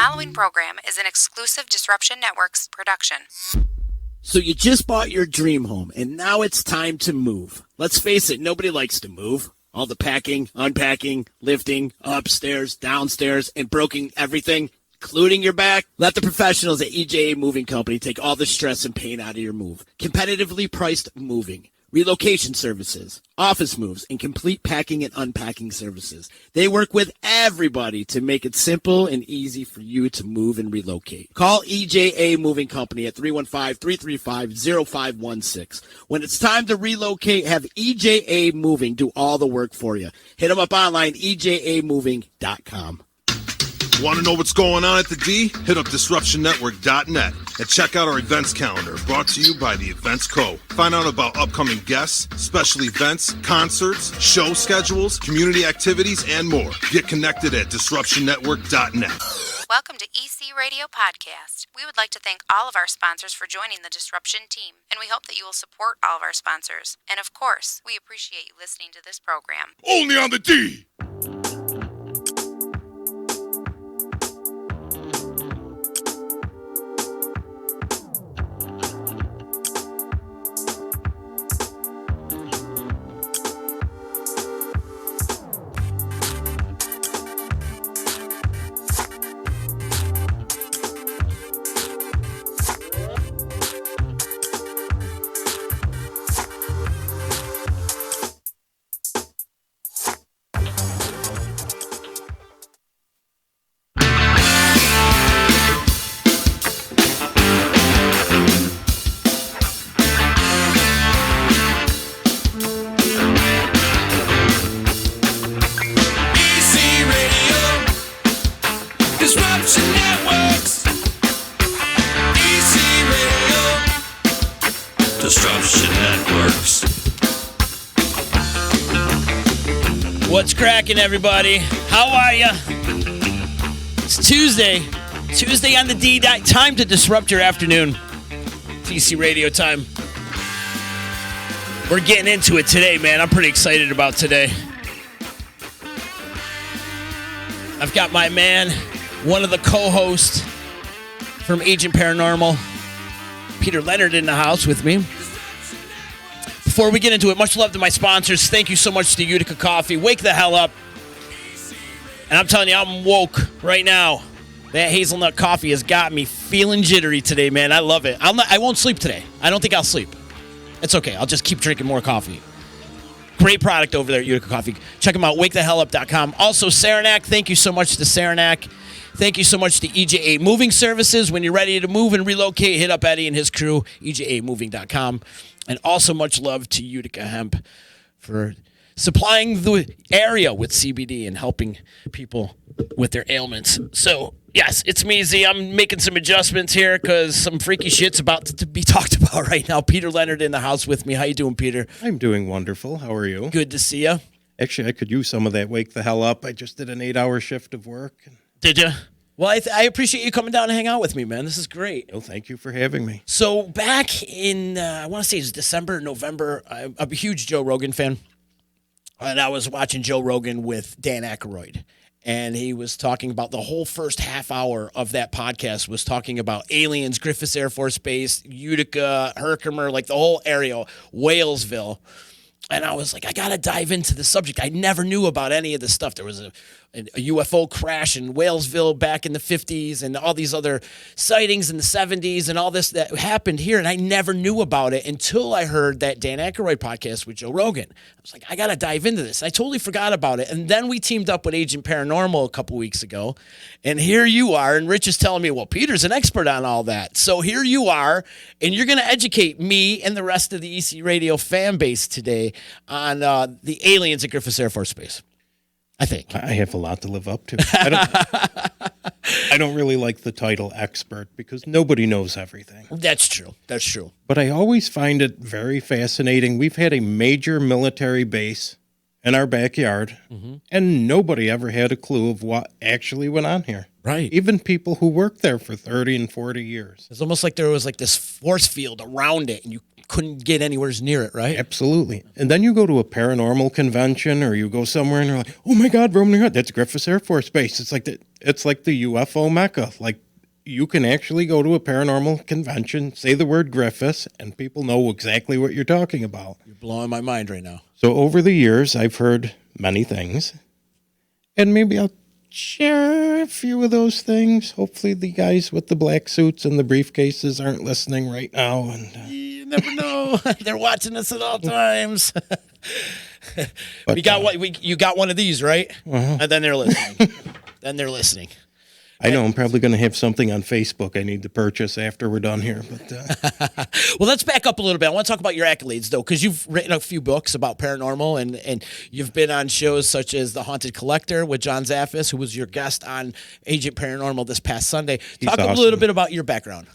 following program is an exclusive Disruption Networks production. So you just bought your dream home, and now it's time to move. Let's face it, nobody likes to move. All the packing, unpacking, lifting, upstairs, downstairs, and broking everything, including your back. Let the professionals at EJA Moving Company take all the stress and pain out of your move. Competitively priced moving, relocation services, office moves, and complete packing and unpacking services. They work with everybody to make it simple and easy for you to move and relocate. Call EJA Moving Company at 315-335-0516. When it's time to relocate, have EJA Moving do all the work for you. Hit them up online, ejamoving.com. Want to know what's going on at the D? Hit up DisruptionNetwork.net and check out our events calendar brought to you by the Events Co. Find out about upcoming guests, special events, concerts, show schedules, community activities, and more. Get connected at DisruptionNetwork.net. Welcome to EC Radio Podcast. We would like to thank all of our sponsors for joining the Disruption team, and we hope that you will support all of our sponsors. And of course, we appreciate you listening to this program. Only on the D! What's cracking, everybody? How are ya? It's Tuesday on the D. Time to disrupt your afternoon. TC Radio time. We're getting into it today, man. I'm pretty excited about today. I've got my man, one of the co-hosts from Agent Paranormal, Peter Leonard, in the house with me. Before we get into it, much love to my sponsors. Thank you so much to Utica Coffee. Wake the hell up. And I'm telling you, I'm woke right now. That hazelnut coffee has got me feeling jittery today, man. I love it. I won't sleep today. I don't think I'll sleep. It's okay. I'll just keep drinking more coffee. Great product over there at Utica Coffee. Check them out, wakethehellup.com. Also, Saranac, thank you so much to Saranac. Thank you so much to EJA Moving Services. When you're ready to move and relocate, hit up Eddie and his crew, ejamoving.com. And also much love to Utica Hemp for supplying the area with CBD and helping people with their ailments. So, yes, it's me, Z. I'm making some adjustments here because some freaky shit's about to be talked about right now. Peter Leonard in the house with me. How you doing, Peter? I'm doing wonderful. How are you? Good to see you. Actually, I could use some of that wake the hell up. I just did an 8-hour shift of work. Did you? Well, I appreciate you coming down and hang out with me, man. This is great. Well, thank you for having me. So back in, I want to say it's December, November, I'm a huge Joe Rogan fan. And I was watching Joe Rogan with Dan Aykroyd. And he was talking about the whole first half hour of that podcast was talking about aliens, Griffiss Air Force Base, Utica, Herkimer, like the whole area, Walesville. And I was like, I got to dive into the subject. I never knew about any of this stuff. There was a UFO crash in Walesville back in the 50s and all these other sightings in the 70s and all this that happened here. And I never knew about it until I heard that Dan Aykroyd podcast with Joe Rogan. I was like, I got to dive into this. I totally forgot about it. And then we teamed up with Agent Paranormal a couple weeks ago. And here you are. And Rich is telling me, well, Peter's an expert on all that. So here you are. And you're going to educate me and the rest of the EC Radio fan base today on the aliens at Griffiss Air Force Base. I think. I have a lot to live up to. I don't really like the title expert because nobody knows everything. That's true. That's true. But I always find it very fascinating. We've had a major military base in our backyard, and nobody ever had a clue of what actually went on here. Right. Even people who worked there for 30 and 40 years. It's almost like there was like this force field around it, and you couldn't get anywhere near it, right? Absolutely. And then you go to a paranormal convention or you go somewhere and you're like, oh my God, Roman Head, that's Griffiss Air Force Base. It's like the UFO Mecca. Like, you can actually go to a paranormal convention, say the word Griffiss, and people know exactly what you're talking about. You're blowing my mind right now. So over the years, I've heard many things, and maybe I'll share a few of those things. Hopefully the guys with the black suits and the briefcases aren't listening right now. And You never know. They're watching us at all times. But, you got one of these, right? Uh-huh. And then they're listening. I know I'm probably going to have something on Facebook I need to purchase after we're done here. But Well, let's back up a little bit. I want to talk about your accolades, though, because you've written a few books about paranormal, and you've been on shows such as The Haunted Collector with John Zaffis, who was your guest on Agent Paranormal this past Sunday. Talk a little bit about your background.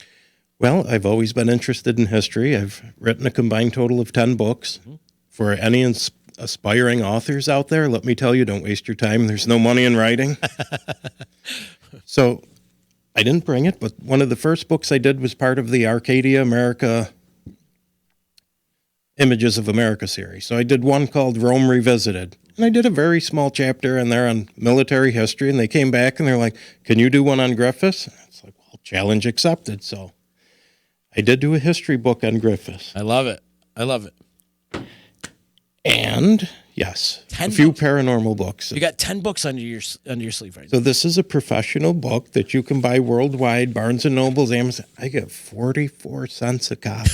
Well, I've always been interested in history. I've written a combined total of 10 books. Mm-hmm. For any aspiring authors out there, let me tell you, don't waste your time. There's no money in writing. So I didn't bring it, but one of the first books I did was part of the Arcadia America Images of America series. So I did one called Rome Revisited. And I did a very small chapter in there on military history. And they came back and they're like, can you do one on Griffiss? It's like, well, challenge accepted. So I did do a history book on Griffiss. I love it. And yes, a few paranormal books. You got 10 books under your sleeve right now. So this is a professional book that you can buy worldwide, Barnes & Noble's, Amazon. I get 44 cents a copy.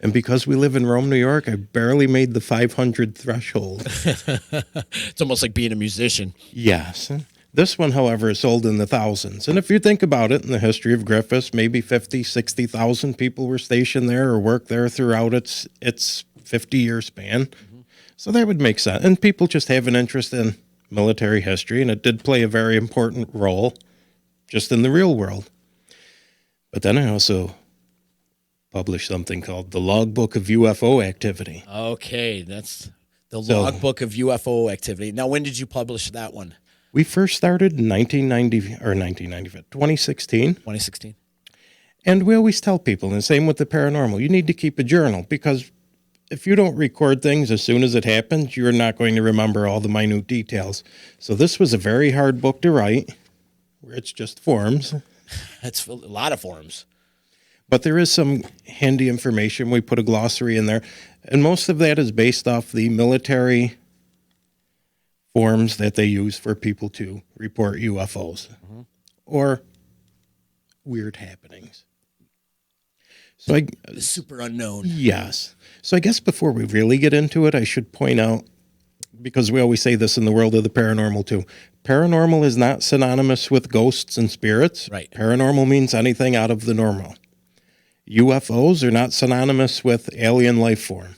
And because we live in Rome, New York, I barely made the 500 threshold. It's almost like being a musician. Yes. This one, however, is sold in the thousands. And if you think about it, in the history of Griffiss, maybe 50, 60,000 people were stationed there or worked there throughout its 50-year span. Mm-hmm. So that would make sense. And people just have an interest in military history, and it did play a very important role just in the real world. But then I also published something called The Logbook of UFO Activity. Okay, that's the Logbook of UFO Activity. Now, when did you publish that one? We first started in 2016. 2016. And we always tell people, and the same with the paranormal, you need to keep a journal, because if you don't record things as soon as it happens, you're not going to remember all the minute details. So this was a very hard book to write, where it's just forms. That's a lot of forms. But there is some handy information. We put a glossary in there. And most of that is based off the military forms that they use for people to report UFOs or weird happenings. So the super unknown. Yes. So I guess before we really get into it, I should point out, because we always say this in the world of the paranormal too, paranormal is not synonymous with ghosts and spirits. Right. Paranormal means anything out of the normal. UFOs are not synonymous with alien life form.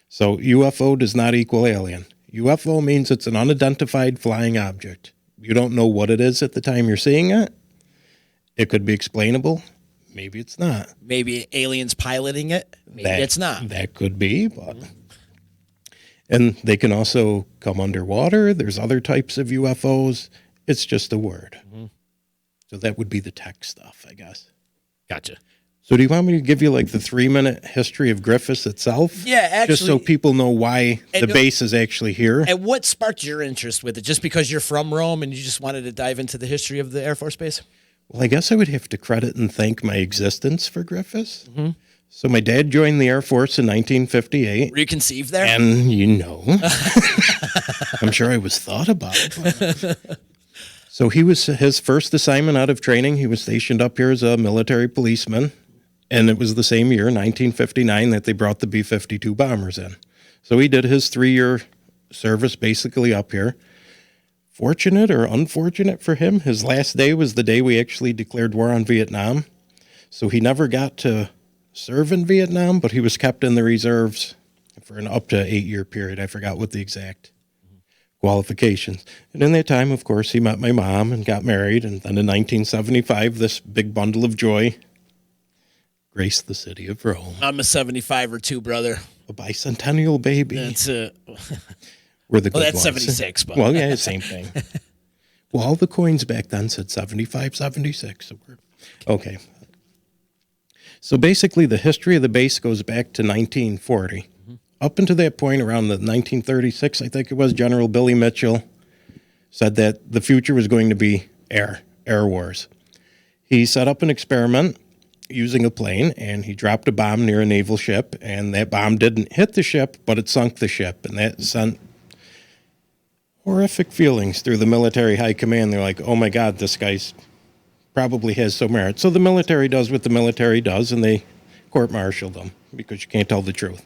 So UFO does not equal alien. UFO means it's an unidentified flying object. You don't know what it is at the time you're seeing it. It could be explainable. Maybe it's not. Maybe aliens piloting it. Maybe it's not. That could be, but... And they can also come underwater. There's other types of UFOs. It's just a word. Mm-hmm. So that would be the tech stuff, I guess. Gotcha. So do you want me to give you like the 3-minute history of Griffiss itself? Yeah, actually. Just so people know why the base is actually here. And what sparked your interest with it? Just because you're from Rome and you just wanted to dive into the history of the Air Force Base? Well, I guess I would have to credit and thank my existence for Griffiss. Mm-hmm. So my dad joined the Air Force in 1958. Were you conceived there? And, I'm sure I was thought about. But... So his first assignment out of training, he was stationed up here as a military policeman. And it was the same year, 1959, that they brought the B-52 bombers in. So he did his 3-year service basically up here. Fortunate or unfortunate for him, his last day was the day we actually declared war on Vietnam. So he never got to serve in Vietnam, but he was kept in the reserves for an up to 8-year period. I forgot what the exact qualifications. And in that time, of course, he met my mom and got married. And then in 1975, this big bundle of joy graced the city of Rome. I'm a 75 or 2, brother. A bicentennial baby. That's We're the good that's ones. 76. But. Well, yeah, same thing. Well, all the coins back then said 75, 76. So okay. So basically, the history of the base goes back to 1940. Up until that point, around the 1936, I think it was, General Billy Mitchell said that the future was going to be air wars. He set up an experiment using a plane, and he dropped a bomb near a naval ship, and that bomb didn't hit the ship, but it sunk the ship, and that sent horrific feelings through the military high command. They're like, oh my God, this guy's probably has some merit. So the military does what the military does, and they court-martialed him because you can't tell the truth.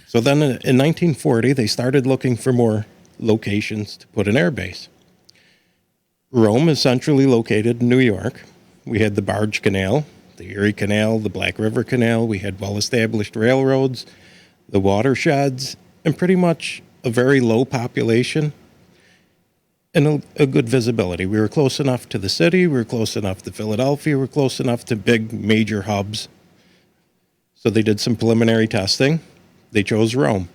So then in 1940, they started looking for more locations to put an air base. Rome is centrally located in New York. We had the Barge Canal, the Erie Canal, the Black River Canal. We had well-established railroads, the watersheds, and pretty much a very low population and a good visibility. We were close enough to the city. We were close enough to Philadelphia. We were close enough to big major hubs. So they did some preliminary testing. They chose Rome.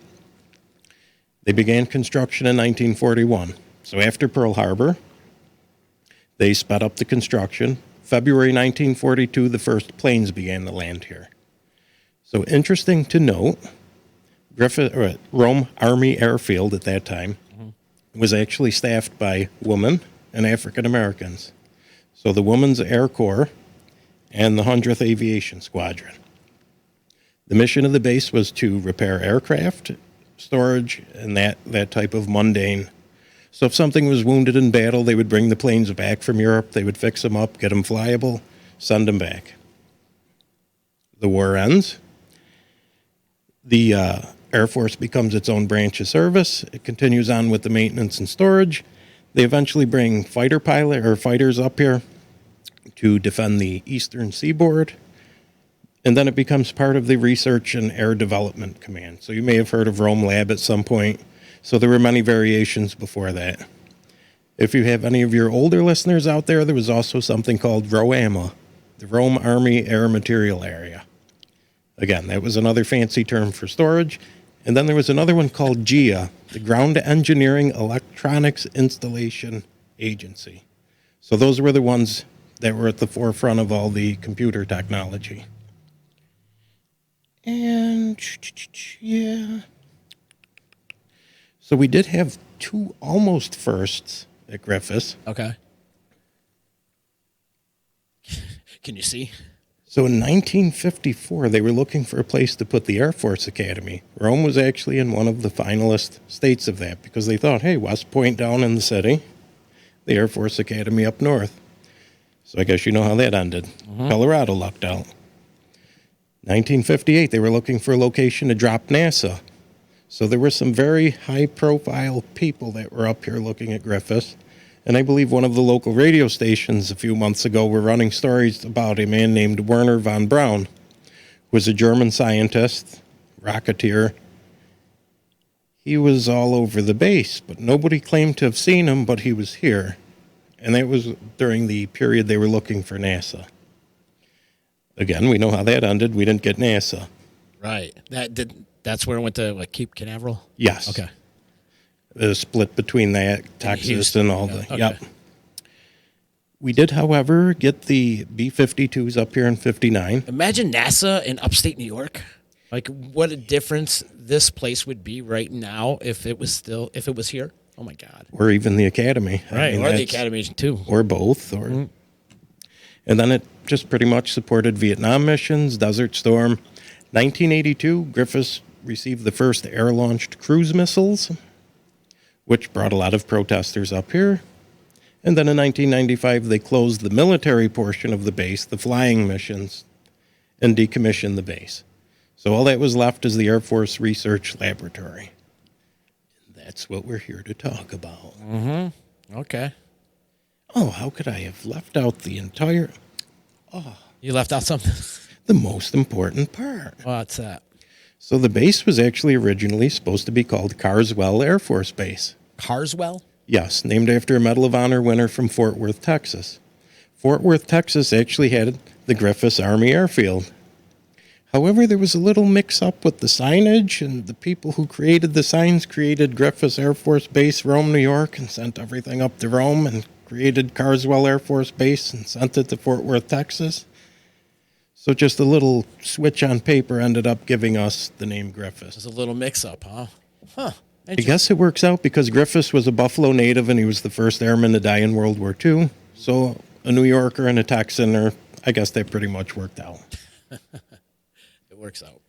They began construction in 1941. So after Pearl Harbor, they sped up the construction. February 1942, the first planes began to land here. So interesting to note, Rome Army Airfield at that time was actually staffed by women and African Americans. So the Women's Air Corps and the 100th Aviation Squadron. The mission of the base was to repair aircraft, storage, and that type of mundane. So if something was wounded in battle, they would bring the planes back from Europe. They would fix them up, get them flyable, send them back. The war ends. The Air Force becomes its own branch of service. It continues on with the maintenance and storage. They eventually bring fighters up here to defend the eastern seaboard. And then it becomes part of the Research and Air Development Command. So you may have heard of Rome Lab at some point. So there were many variations before that. If you have any of your older listeners out there, there was also something called ROAMA, the Rome Army Air Material Area. Again, that was another fancy term for storage. And then there was another one called GEA, the Ground Engineering Electronics Installation Agency. So those were the ones that were at the forefront of all the computer technology. And, yeah. So we did have two almost firsts at Griffiss. Okay. Can you see? So in 1954, they were looking for a place to put the Air Force Academy. Rome was actually in one of the finalist states of that because they thought, hey, West Point down in the city, the Air Force Academy up north. So I guess you know how that ended. Colorado lucked out. 1958, they were looking for a location to drop NASA. So there were some very high-profile people that were up here looking at Griffiss. And I believe one of the local radio stations a few months ago were running stories about a man named Werner von Braun, who was a German scientist, rocketeer. He was all over the base, but nobody claimed to have seen him, but he was here. And that was during the period they were looking for NASA. Again, we know how that ended. We didn't get NASA. Right. That's where it went to Cape Canaveral? Yes. Okay. The split between that, Texas, and all the... Okay. Yep. We did, however, get the B-52s up here in 59. Imagine NASA in upstate New York. Like, what a difference this place would be right now if it was here. Oh, my God. Or even the Academy. Right, or the Academy, too. Or both. And then it just pretty much supported Vietnam missions, Desert Storm. 1982, Griffiss received the first air-launched cruise missiles, which brought a lot of protesters up here. And then in 1995, they closed the military portion of the base, the flying missions, and decommissioned the base. So all that was left is the Air Force Research Laboratory. And that's what we're here to talk about. Okay. Oh, how could I have left out the entire... You left out something? The most important part. What's that? So the base was actually originally supposed to be called Carswell Air Force Base. Carswell? Yes, named after a Medal of Honor winner from Fort Worth, Texas. Fort Worth, Texas actually had the Griffiss Army Airfield. However, there was a little mix-up with the signage, and the people who created the signs created Griffiss Air Force Base, Rome, New York, and sent everything up to Rome, and created Carswell Air Force Base and sent it to Fort Worth, Texas. So just a little switch on paper ended up giving us the name Griffiss. It's a little mix-up, huh? Huh. I guess it works out because Griffiss was a Buffalo native and he was the first airman to die in World War II. So a New Yorker and a Texan, I guess they pretty much worked out. It works out.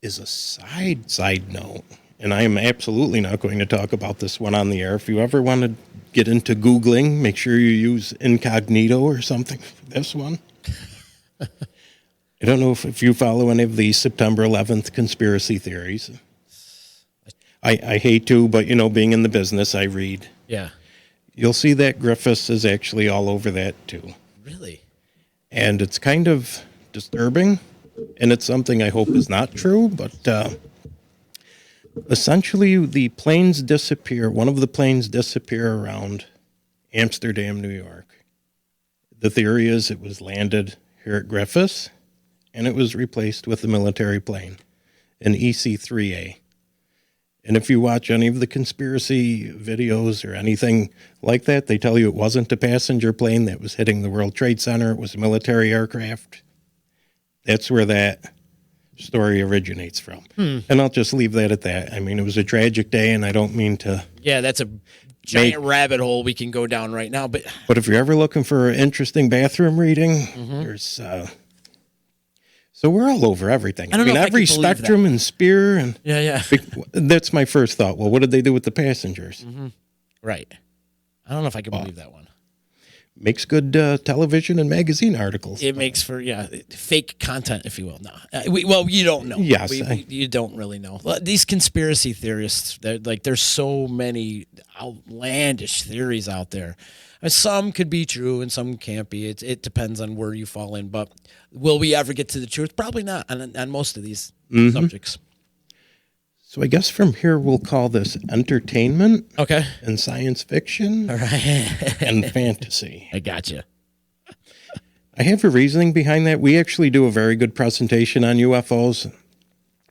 Is a side note, and I am absolutely not going to talk about this one on the air. If you ever want to get into Googling, make sure you use incognito or something for this one. I don't know if you follow any of the September 11th conspiracy theories. I hate to, but, being in the business, I read. Yeah. You'll see that Griffiss is actually all over that, too. Really? And it's kind of disturbing, and it's something I hope is not true, but essentially the planes disappear. One of the planes disappear around Amsterdam, New York. The theory is it was landed here at Griffiss, and it was replaced with a military plane, an EC-3A. And if you watch any of the conspiracy videos or anything like that, they tell you it wasn't a passenger plane that was hitting the World Trade Center. It was a military aircraft. That's where that story originates from. And I'll just leave that at that. I mean, it was a tragic day, and I don't mean to... Yeah, that's a giant rabbit hole we can go down right now. But if you're ever looking for an interesting bathroom reading, there's... So we're all over everything. I don't know if every I can believe spectrum that. and spear. And Yeah. That's my first thought. Well, what did they do with the passengers? Right. I don't know if I can believe that one. Makes good television and magazine articles. It makes for, fake content, if you will. No, you don't know. Yes. You don't really know. These conspiracy theorists, there's so many outlandish theories out there. And some could be true and some can't be. It depends on where you fall in. But will we ever get to the truth? Probably not on most of these subjects. So I guess from here we'll call this entertainment. Okay. And science fiction. All right. And fantasy. I gotcha. I have a reasoning behind that. We actually do a very good presentation on UFOs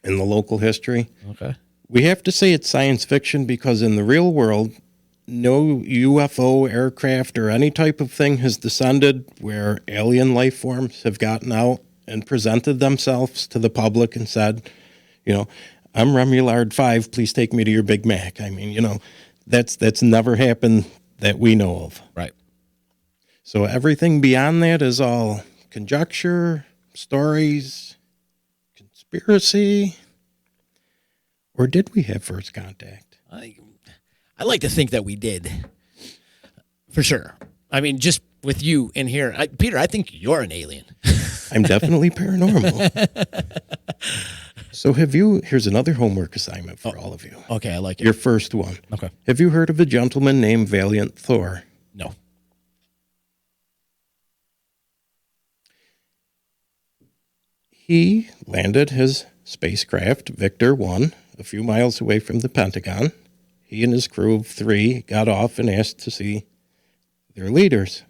in the local history. Okay. We have to say it's science fiction because in the real world, no UFO aircraft or any type of thing has descended where alien life forms have gotten out and presented themselves to the public and said, I'm Remulard 5, please take me to your Big Mac. I mean, that's never happened that we know of. Right. So everything beyond that is all conjecture, stories, conspiracy. Or did we have first contact? I like to think that we did. For sure. I mean, just with you in here. Peter, I think you're an alien. I'm definitely paranormal. So here's another homework assignment for all of you. Okay, I like it. Your first one. Okay. Have you heard of a gentleman named Valiant Thor? No. He landed his spacecraft, Victor 1, a few miles away from the Pentagon. He and his crew of 3 got off and asked to see their leaders.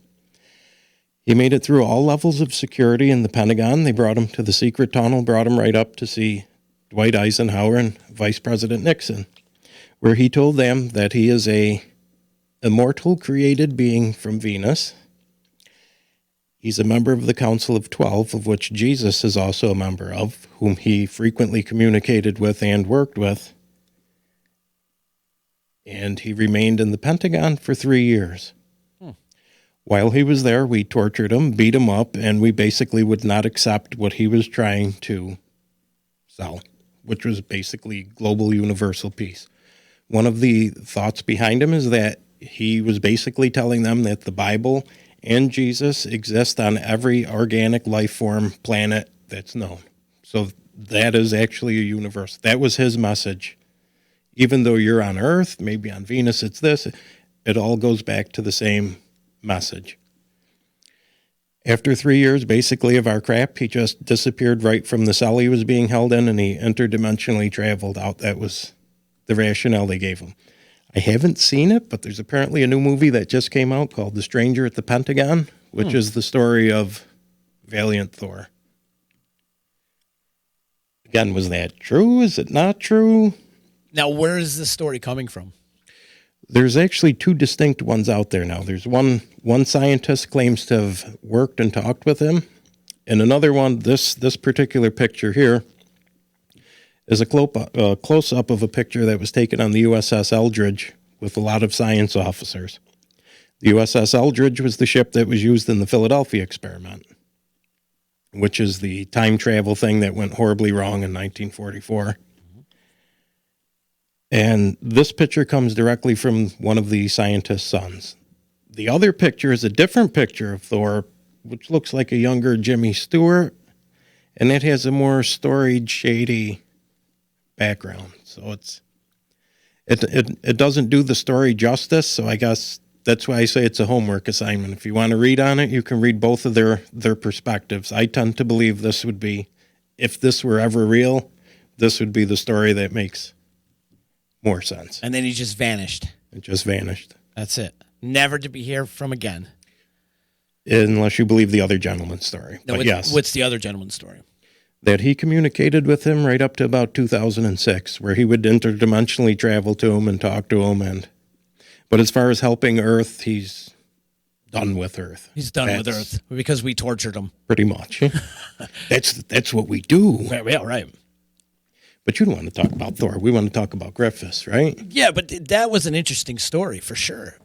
He made it through all levels of security in the Pentagon. They brought him to the secret tunnel, brought him right up to see Dwight Eisenhower and Vice President Nixon, where he told them that he is a immortal created being from Venus. He's a member of the Council of 12, of which Jesus is also a member of, whom he frequently communicated with and worked with. And he remained in the Pentagon for 3 years. While he was there, we tortured him, beat him up, and we basically would not accept what he was trying to sell, which was basically global universal peace. One of the thoughts behind him is that he was basically telling them that the Bible and Jesus exist on every organic life form planet that's known. So that is actually a universe. That was his message. Even though you're on Earth, maybe on Venus it's this, it all goes back to the same message. After 3 years, basically, of our crap, he just disappeared right from the cell he was being held in, and he interdimensionally traveled out. That was the rationale they gave him. I haven't seen it, but there's apparently a new movie that just came out called The Stranger at the Pentagon, which is the story of Valiant Thor. Again, was that true? Is it not true? Now, where is this story coming from? There's actually 2 distinct ones out there now. There's one scientist claims to have worked and talked with him, And another one, this particular picture here is a close-up of a picture that was taken on the USS Eldridge with a lot of science officers. The USS Eldridge was the ship that was used in the Philadelphia experiment, which is the time travel thing that went horribly wrong in 1944. And this picture comes directly from one of the scientists' sons. The other picture is a different picture of Thor, which looks like a younger Jimmy Stewart, and it has a more storied, shady background. So it doesn't do the story justice, so I guess that's why I say it's a homework assignment. If you want to read on it, you can read both of their perspectives. I tend to believe this would be, if this were ever real, this would be the story that makes more sense. And then he just vanished. It just vanished. That's it. Never to be heard from again. Unless you believe the other gentleman's story. No, but yes. What's the other gentleman's story? That he communicated with him right up to about 2006, where he would interdimensionally travel to him and talk to him. But as far as helping Earth, he's done with Earth. He's done with Earth because we tortured him. Pretty much. That's what we do. Yeah, right. But you don't want to talk about Thor. We want to talk about Griffiss, right? Yeah, but that was an interesting story for sure.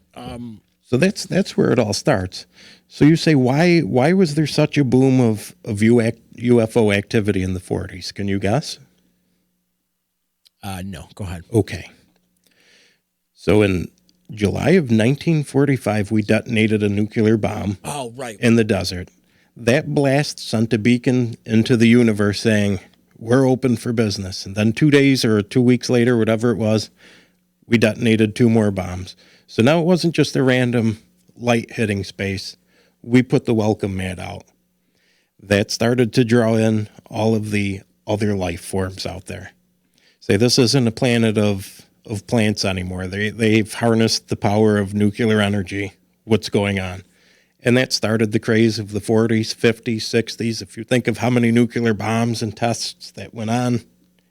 So that's where it all starts. So you say, why was there such a boom of UFO activity in the 40s? Can you guess? No, go ahead. Okay. So in July of 1945, we detonated a nuclear bomb. Oh, right. In the desert. That blast sent a beacon into the universe saying, we're open for business. And then 2 days or 2 weeks later, whatever it was, we detonated 2 more bombs. So now it wasn't just a random light hitting space. We put the welcome mat out. That started to draw in all of the other life forms out there. Say, this isn't a planet of plants anymore. They've harnessed the power of nuclear energy. What's going on? And that started the craze of the 40s, 50s, 60s. If you think of how many nuclear bombs and tests that went on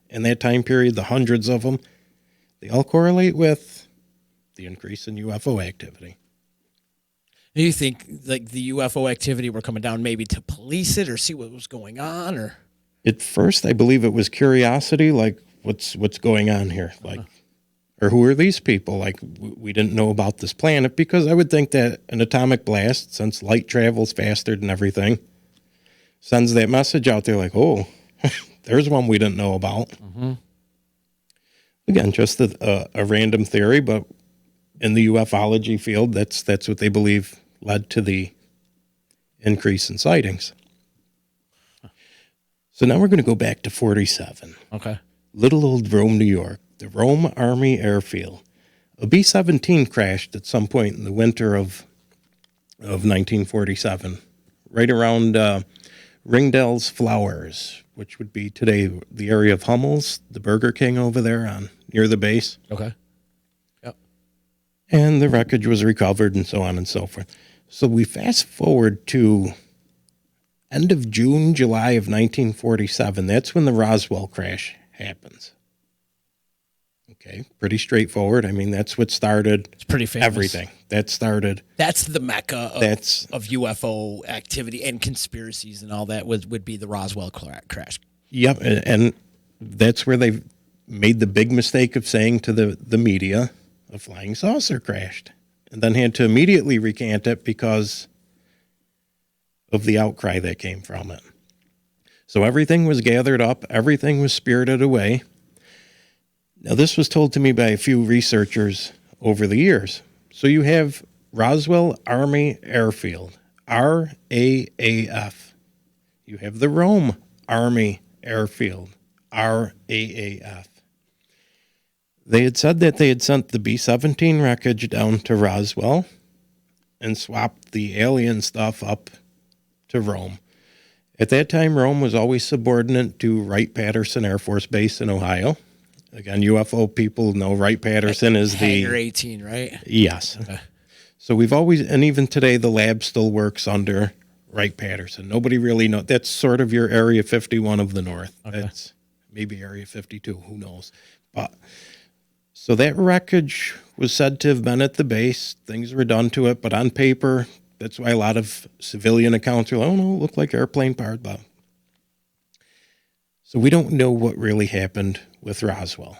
in that time period, the hundreds of them, they all correlate with the increase in UFO activity. Do you think like the UFO activity were coming down maybe to police it or see what was going on? Or at first, I believe it was curiosity, like what's going on here, like, or who are these people? Like, we didn't know about this planet, because I would think that an atomic blast, since light travels faster than everything, sends that message out there like, oh, there's one we didn't know about. Mm-hmm. Again, just a random theory, but in the ufology field, that's what they believe led to the increase in sightings. So now we're going to go back to 47. Okay. Little old Rome, New York, the Rome Army Airfield. A B-17 crashed at some point in the winter of 1947, right around Ringdale's Flowers, which would be today the area of Hummel's, the Burger King over there near the base. Okay. Yep. And the wreckage was recovered and so on and so forth. So we fast forward to end of June, July of 1947. That's when the Roswell crash happens. Okay, pretty straightforward. I mean, that's what started. It's pretty famous. Everything. That started. That's the mecca of UFO activity and conspiracies and all that would be the Roswell crash. Yep, and that's where they made the big mistake of saying to the media, a flying saucer crashed, and then had to immediately recant it because of the outcry that came from it. So everything was gathered up, everything was spirited away. Now, this was told to me by a few researchers over the years. So you have Roswell Army Airfield, RAAF. You have the Rome Army Airfield, RAAF. They had said that they had sent the B-17 wreckage down to Roswell and swapped the alien stuff up to Rome. At that time, Rome was always subordinate to Wright-Patterson Air Force Base in Ohio. Again, UFO people know Wright-Patterson is the... Hangar 18, right? Yes. Okay. So we've always, and even today, the lab still works under Wright-Patterson. Nobody really knows. That's sort of your Area 51 of the North. Okay. That's maybe Area 52, who knows. But so that wreckage was said to have been at the base. Things were done to it, but on paper, That's why a lot of civilian accounts are like, oh, no, it looked like airplane parts. Blah. So we don't know what really happened with Roswell.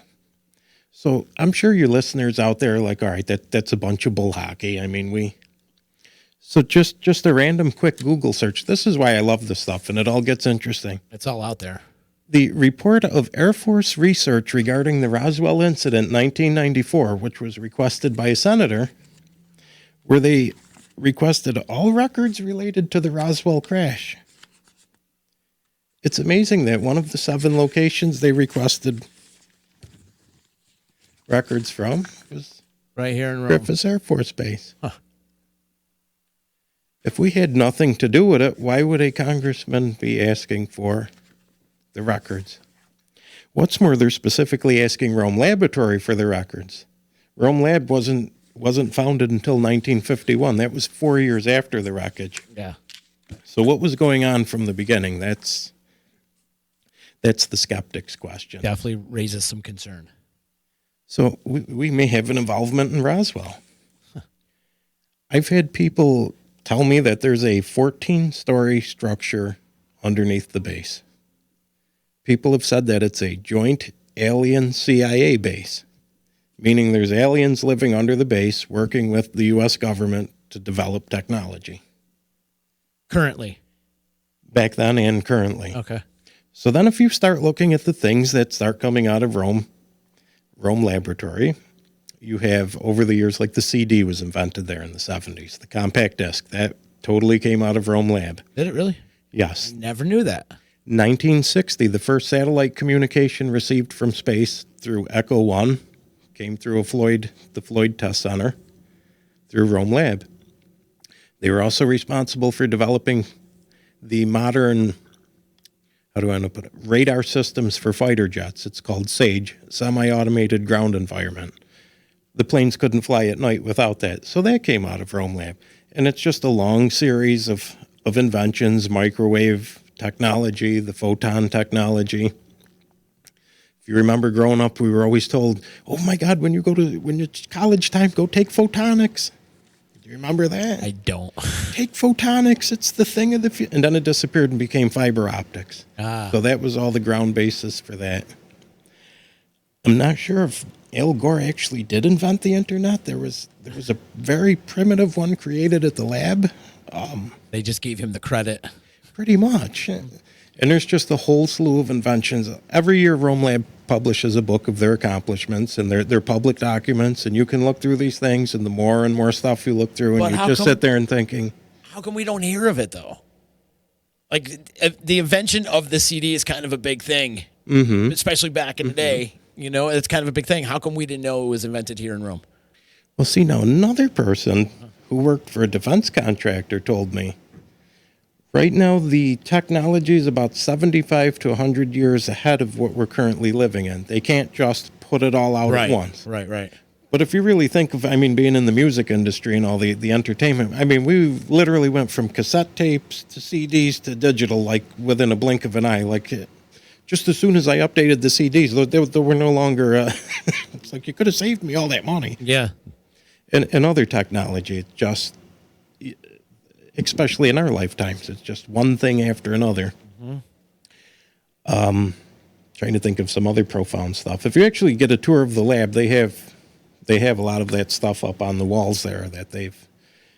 So I'm sure your listeners out there are like, all right, that's a bunch of bull hockey. I mean, so just a random quick Google search. This is why I love this stuff, and it all gets interesting. It's all out there. The report of Air Force research regarding the Roswell incident 1994, which was requested by a senator, where they requested all records related to the Roswell crash. It's amazing that one of the 7 locations they requested records from was right here in Rome. Griffiss Air Force Base. Huh. If we had nothing to do with it, why would a congressman be asking for the records? What's more, they're specifically asking Rome Laboratory for the records. Rome Lab wasn't founded until 1951. That was 4 years after the wreckage. Yeah. So what was going on from the beginning? That's the skeptic's question. Definitely raises some concern. So we may have an involvement in Roswell. Huh. I've had people tell me that there's a 14-story structure underneath the base. People have said that it's a joint alien CIA base, meaning there's aliens living under the base working with the U.S. government to develop technology. Currently? Back then and currently. Okay. So then if you start looking at the things that start coming out of Rome Laboratory, you have over the years, like the CD was invented there in the 70s, the compact disc, that totally came out of Rome Lab. Did it really? Yes. Never knew that. 1960, the first satellite communication received from space through Echo 1 came through the Floyd Test Center through Rome Lab. They were also responsible for developing the modern, how do I put it, radar systems for fighter jets. It's called SAGE, Semi-Automated Ground Environment. The planes couldn't fly at night without that. So that came out of Rome Lab. And it's just a long series of inventions, microwave technology, the photon technology. If you remember growing up, we were always told, oh my God, when it's college time, go take photonics. Do you remember that? I don't. Take photonics. It's the thing of the future. And then it disappeared and became fiber optics. So that was all the ground basis for that. I'm not sure if Al Gore actually did invent the internet. There was a very primitive one created at the lab. They just gave him the credit. Pretty much. And there's just a whole slew of inventions. Every year Rome Lab publishes a book of their accomplishments, and they're public documents, and you can look through these things, and the more and more stuff you look through, and you just sit there and thinking. How come we don't hear of it, though? Like, the invention of the CD is kind of a big thing, especially back in the day. You know, it's kind of a big thing. How come we didn't know it was invented here in Rome? Well, see, now another person who worked for a defense contractor told me, right now the technology is about 75 to 100 years ahead of what we're currently living in. They can't just put it all out at once. Right. But if you really think of, being in the music industry and all the entertainment, we literally went from cassette tapes to CDs to digital, like within a blink of an eye. Like, just as soon as I updated the CDs, they were no longer, it's like you could have saved me all that money. Yeah. And other technology, it's just, especially in our lifetimes, it's just one thing after another. Trying to think of some other profound stuff. If you actually get a tour of the lab, they have a lot of that stuff up on the walls there that they've.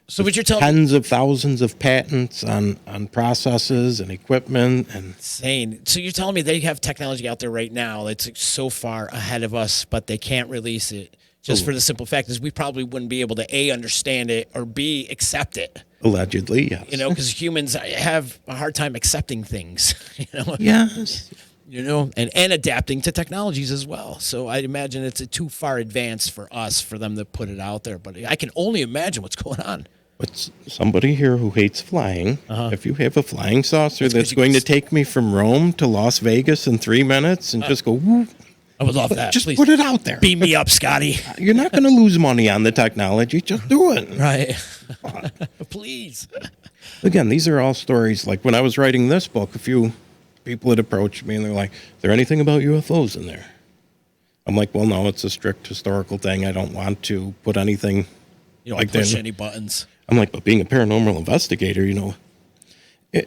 So what you're telling tens of thousands of patents on processes and equipment and insane. So you're telling me they have technology out there right now that's so far ahead of us, but they can't release it just for the simple fact is we probably wouldn't be able to A, understand it, or B, accept it. Allegedly, yes. You know, because humans have a hard time accepting things. You know. Yes. You know, and adapting to technologies as well. So I imagine it's too far advanced for us, for them to put it out there. But I can only imagine what's going on. But somebody here who hates flying, if you have a flying saucer that's going to take me from Rome to Las Vegas in 3 minutes and just go, whoop, I would love that. Just Please. put it out there. Beam me up, Scotty. You're not going to lose money on the technology. Just do it. Right. Please. Again, these are all stories. Like when I was writing this book, a few people had approached me and they're like, is there anything about UFOs in there? I'm like, well, no, it's a strict historical thing. I don't want to put anything You don't like push that. any buttons. I'm like, but being a paranormal investigator,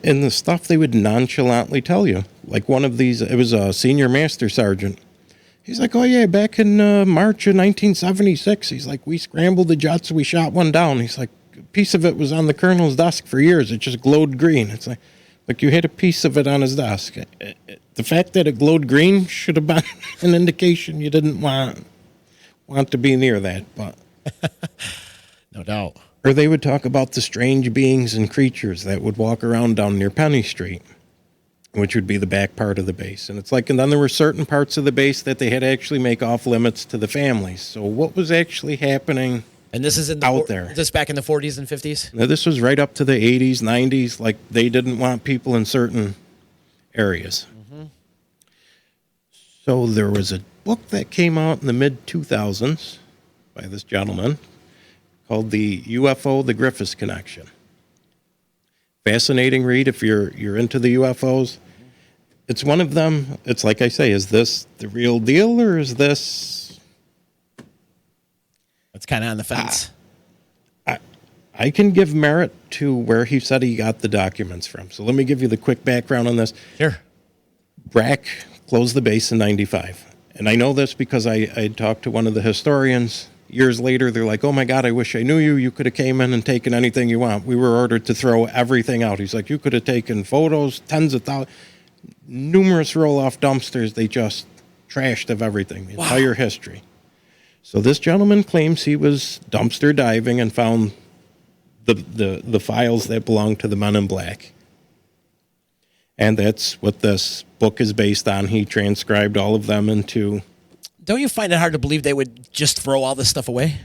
and the stuff they would nonchalantly tell you. Like one of these, it was a senior master sergeant. He's like, oh, yeah, back in March of 1976, he's like, we scrambled the jets, we shot one down. He's like, a piece of it was on the colonel's desk for years. It just glowed green. It's like you had a piece of it on his desk. The fact that it glowed green should have been an indication you didn't want to be near that. But No doubt. Or they would talk about the strange beings and creatures that would walk around down near Penny Street, which would be the back part of the base. And it's like, and then there were certain parts of the base that they had to actually make off limits to the families. So what was actually happening And this is out there? This back in the 40s and 50s? Now, this was right up to the 80s, 90s. Like, they didn't want people in certain areas. Mm-hmm. So there was a book that came out in the mid-2000s by this gentleman called The UFO, The Griffiss Connection. Fascinating read if you're into the UFOs. It's one of them. It's like I say, is this the real deal or is this... It's kind of on the fence. I can give merit to where he said he got the documents from. So let me give you the quick background on this. Sure. BRAC closed the base in 95. And I know this because I talked to one of the historians. Years later, they're like, oh, my God, I wish I knew you. You could have came in and taken anything you want. We were ordered to throw everything out. He's like, you could have taken photos, tens of thousands, numerous roll-off dumpsters. They just trashed of everything, the entire history. So this gentleman claims he was dumpster diving and found the files that belonged to the Men in Black. And that's what this book is based on. He transcribed all of them into... Don't you find it hard to believe they would just throw all this stuff away?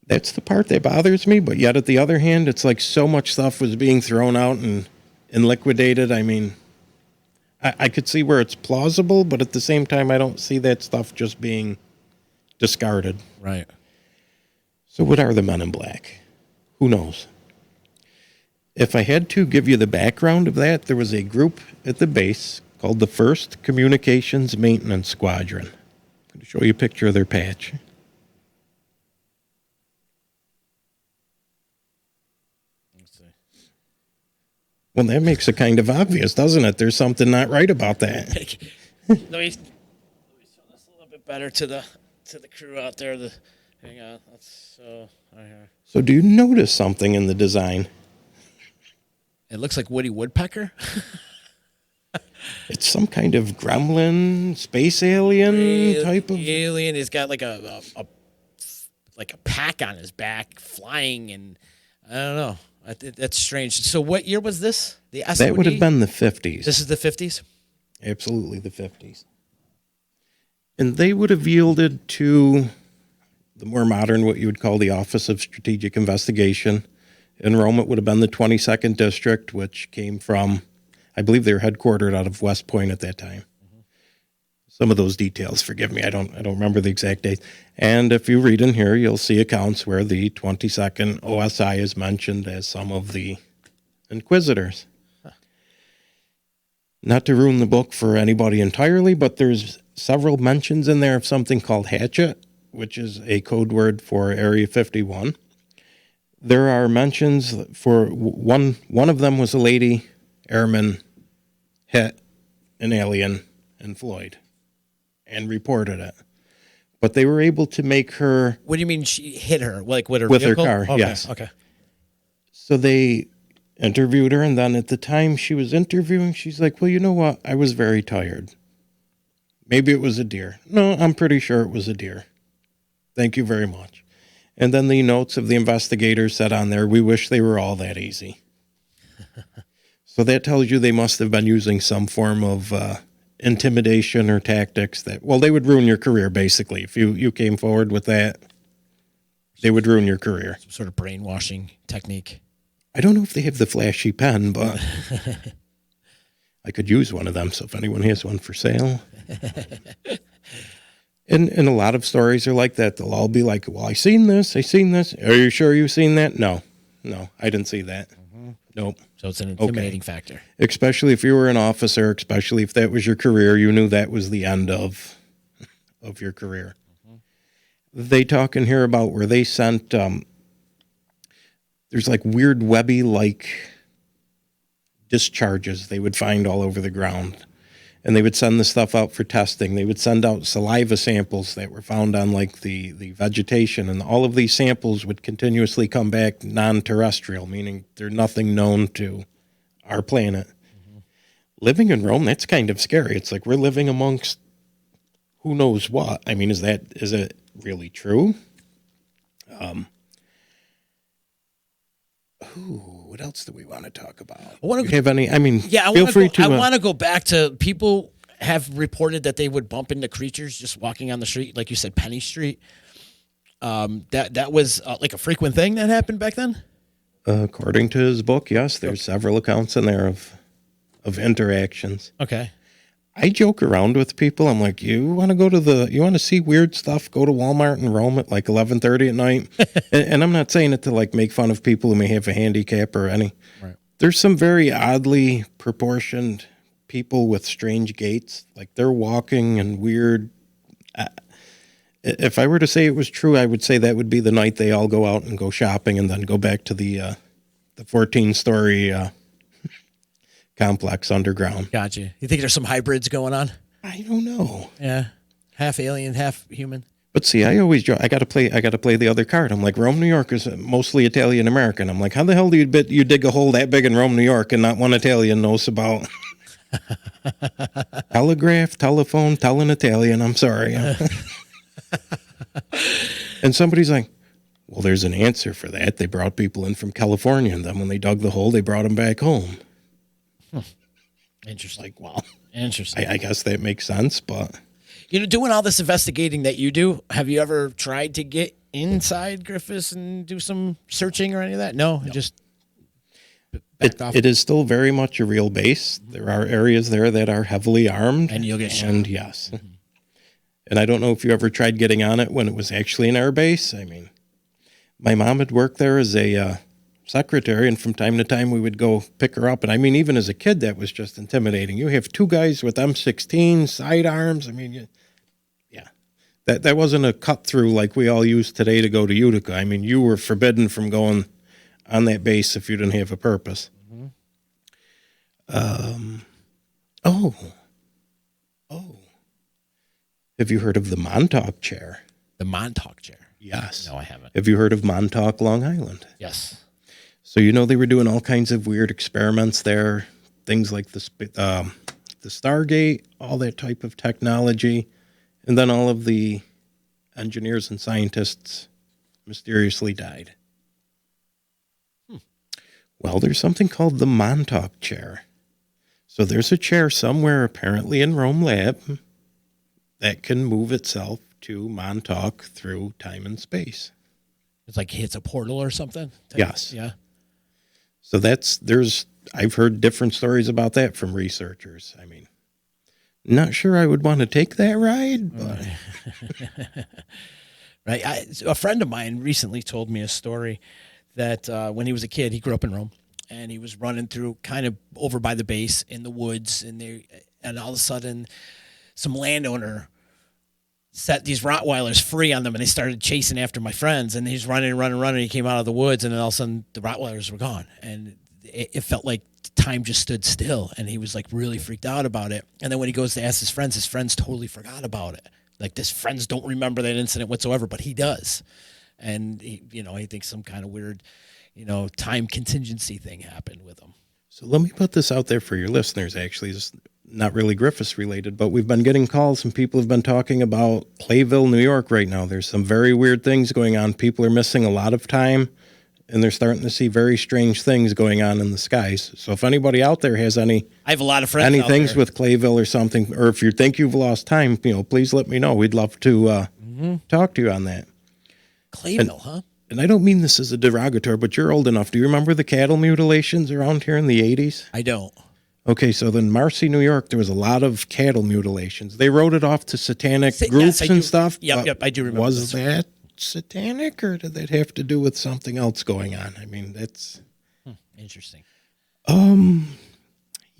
That's the part that bothers me, but yet at the other hand, it's like so much stuff was being thrown out and liquidated. I mean, I could see where it's plausible, but at the same time, I don't see that stuff just being discarded. Right. So what are the Men in Black? Who knows? If I had to give you the background of that, there was a group at the base called the 1st Communications Maintenance Squadron. I'm going to show you a picture of their patch. Let's see. Well, that makes it kind of obvious, doesn't it? There's something not right about that. Let me show this a little bit better to the crew out there. Hang on. That's right here. So do you notice something in the design? It looks like Woody Woodpecker. It's some kind of gremlin, space alien type of... Alien. He's got like a pack on his back flying, and I don't know. That's strange. So what year was this? The SOD? That would have been the 50s. This is the 50s? Absolutely the 50s. And they would have yielded to the more modern, what you would call the Office of Strategic Investigation. In Rome, it would have been the 22nd District, which came from, I believe they were headquartered out of West Point at that time. Mm-hmm. Some of those details, forgive me, I don't remember the exact date. And if you read in here, you'll see accounts where the 22nd OSI is mentioned as some of the inquisitors. Huh. Not to ruin the book for anybody entirely, but there's several mentions in there of something called Hatchet, which is a code word for Area 51. There are mentions for one of them was a lady airman hit an alien in Floyd and reported it. But they were able to make her... What do you mean she hit her? Like with her with vehicle? her car, okay, yes. Okay. So they interviewed her, and then at the time she was interviewing, she's like, well, you know what? I was very tired. Maybe it was a deer. No, I'm pretty sure it was a deer. Thank you very much. And then the notes of the investigators said on there, we wish they were all that easy. So that tells you they must have been using some form of intimidation or tactics that, well, they would ruin your career, basically. If you came forward with that, they would ruin your career. Some sort of brainwashing technique. I don't know if they have the flashy pen, but I could use one of them. So if anyone has one for sale. And a lot of stories are like that. They'll all be like, well, I seen this. Are you sure you've seen that? No, I didn't see that. Mm-hmm. Nope. So it's an intimidating factor. Especially if you were an officer, especially if that was your career, you knew that was the end of your career. Mm-hmm. They talk in here about where they sent there's like weird webby-like discharges they would find all over the ground. And they would send the stuff out for testing. They would send out saliva samples that were found on like the vegetation. And all of these samples would continuously come back non-terrestrial, meaning they're nothing known to our planet. Mm-hmm. Living in Rome, that's kind of scary. It's like we're living amongst who knows what. I mean, is it really true? What else do we want to talk about? Do you have any? I mean, feel free to. I want to go back to people have reported that they would bump into creatures just walking on the street, like you said, Penny Street. That was like a frequent thing that happened back then. According to his book, yes, there's several accounts in there of interactions. Okay. I joke around with people. I'm like, you want to see weird stuff? Go to Walmart in Rome at like 11:30 at night. and I'm not saying it to like make fun of people who may have a handicap or any. Right. There's some very oddly proportioned people with strange gaits. Like they're walking and weird. If I were to say it was true, I would say that would be the night they all go out and go shopping and then go back to the 14-story complex underground. Gotcha. You think there's some hybrids going on? I don't know. Yeah, half alien, half human. But see, I always joke. I got to play the other card. I'm like, Rome, New York is mostly Italian American. I'm like, how the hell do you dig a hole that big in Rome, New York, and not one Italian knows about telegraph, telephone, telling Italian? I'm sorry. And somebody's like, well, there's an answer for that. They brought people in from California, and then when they dug the hole, they brought them back home. Interesting. Like, well, interesting. I guess that makes sense, but doing all this investigating that you do, have you ever tried to get inside Griffiss and do some searching or any of that? No. Just backed off. It is still very much a real base. There are areas there that are heavily armed, and you'll get shot. And yes, and I don't know if you ever tried getting on it when it was actually an air base. I mean, my mom had worked there as a secretary, and from time to time we would go pick her up. And I mean, even as a kid, that was just intimidating. You have two guys with M16 sidearms. I mean, that wasn't a cut through like we all use today to go to Utica. I mean, you were forbidden from going on that base if you didn't have a purpose. Mm-hmm. Oh. Have you heard of the Montauk chair? The Montauk chair? Yes. No, I haven't. Have you heard of Montauk, Long Island? Yes. So they were doing all kinds of weird experiments there, things like the Stargate, all that type of technology, and then all of the engineers and scientists mysteriously died. Well, there's something called the Montauk chair. So there's a chair somewhere apparently in Rome Lab that can move itself to Montauk through time and space. It's like it's a portal or something? Yes. Yeah. So I've heard different stories about that from researchers. I mean, not sure I would want to take that ride, but. Right. A friend of mine recently told me a story that when he was a kid, he grew up in Rome, and he was running through kind of over by the base in the woods, and all of a sudden some landowner set these Rottweilers free on them, and they started chasing after my friends, and he's running. He came out of the woods, and then all of a sudden the Rottweilers were gone, and it felt like time just stood still, and he was like really freaked out about it. And then when he goes to ask his friends totally forgot about it. Like his friends don't remember that incident whatsoever, but he does. And he thinks some kind of weird, time contingency thing happened with him. So let me put this out there for your listeners, actually. It's not really Griffiss related, but we've been getting calls and people have been talking about Clayville, New York right now. There's some very weird things going on. People are missing a lot of time, and they're starting to see very strange things going on in the skies. So if anybody out there has I have a lot of friends any out things there with Clayville or something, or if you think you've lost time, please let me know. We'd love to talk to you on that. Clayville, huh? And I don't mean this as a derogatory, but you're old enough. Do you remember the cattle mutilations around here in the 80s? I don't. Okay, so in Marcy, New York, there was a lot of cattle mutilations. They wrote it off to satanic groups and stuff. Yep, I do remember. Was that satanic, or did that have to do with something else going on? I mean, that's interesting.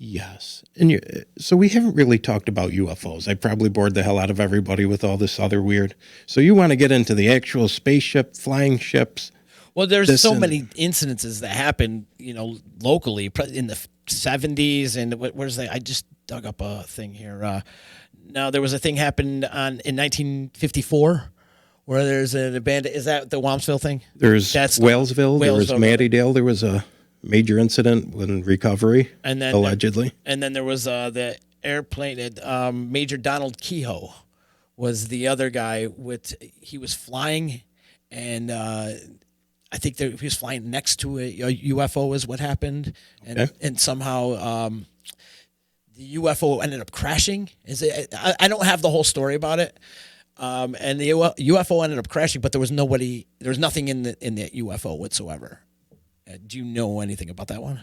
Yes. And so we haven't really talked about UFOs. I probably bored the hell out of everybody with all this other weird. So you want to get into the actual spaceship, flying ships? Well, there's so many incidences that happen, locally in the 70s. And where's that? I just dug up a thing here. Now, there was a thing happened in 1954 where there's an abandoned. Is that the Wamsville thing? There's Walesville. There was Mattydale. There was a major incident in recovery, and then allegedly. And then there was the airplane. Major Donald Kehoe was the other guy. He was flying, and I think he was flying next to a UFO is what happened, and somehow the UFO ended up crashing. I don't have the whole story about it, and the UFO ended up crashing, but there was nothing in the UFO whatsoever. Do you know anything about that one?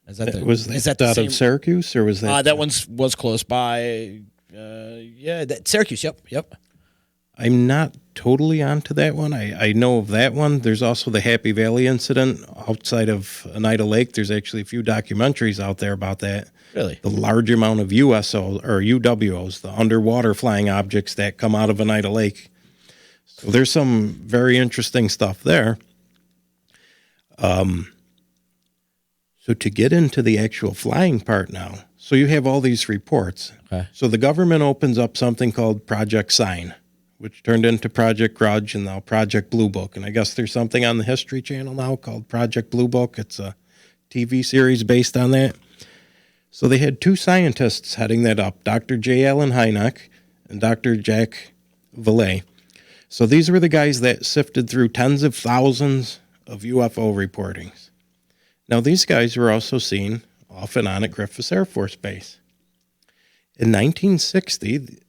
Is that out of Syracuse, or was that? That one was close by. Syracuse. Yep. I'm not totally onto that one. I know of that one. There's also the Happy Valley incident outside of Oneida Lake. There's actually a few documentaries out there about that. Really? The large amount of UWOs, the underwater flying objects that come out of Oneida Lake. So there's some very interesting stuff there. So to get into the actual flying part now, so you have all these reports. Okay. So the government opens up something called Project Sign, which turned into Project Grudge and now Project Blue Book. And I guess there's something on the History Channel now called Project Blue Book. It's a TV series based on that. So they had two scientists heading that up, Dr. J. Allen Hynek and Dr. Jack Vallée. So these were the guys that sifted through tens of thousands of UFO reportings. Now, these guys were also seen off and on at Griffiss Air Force Base. In 1960,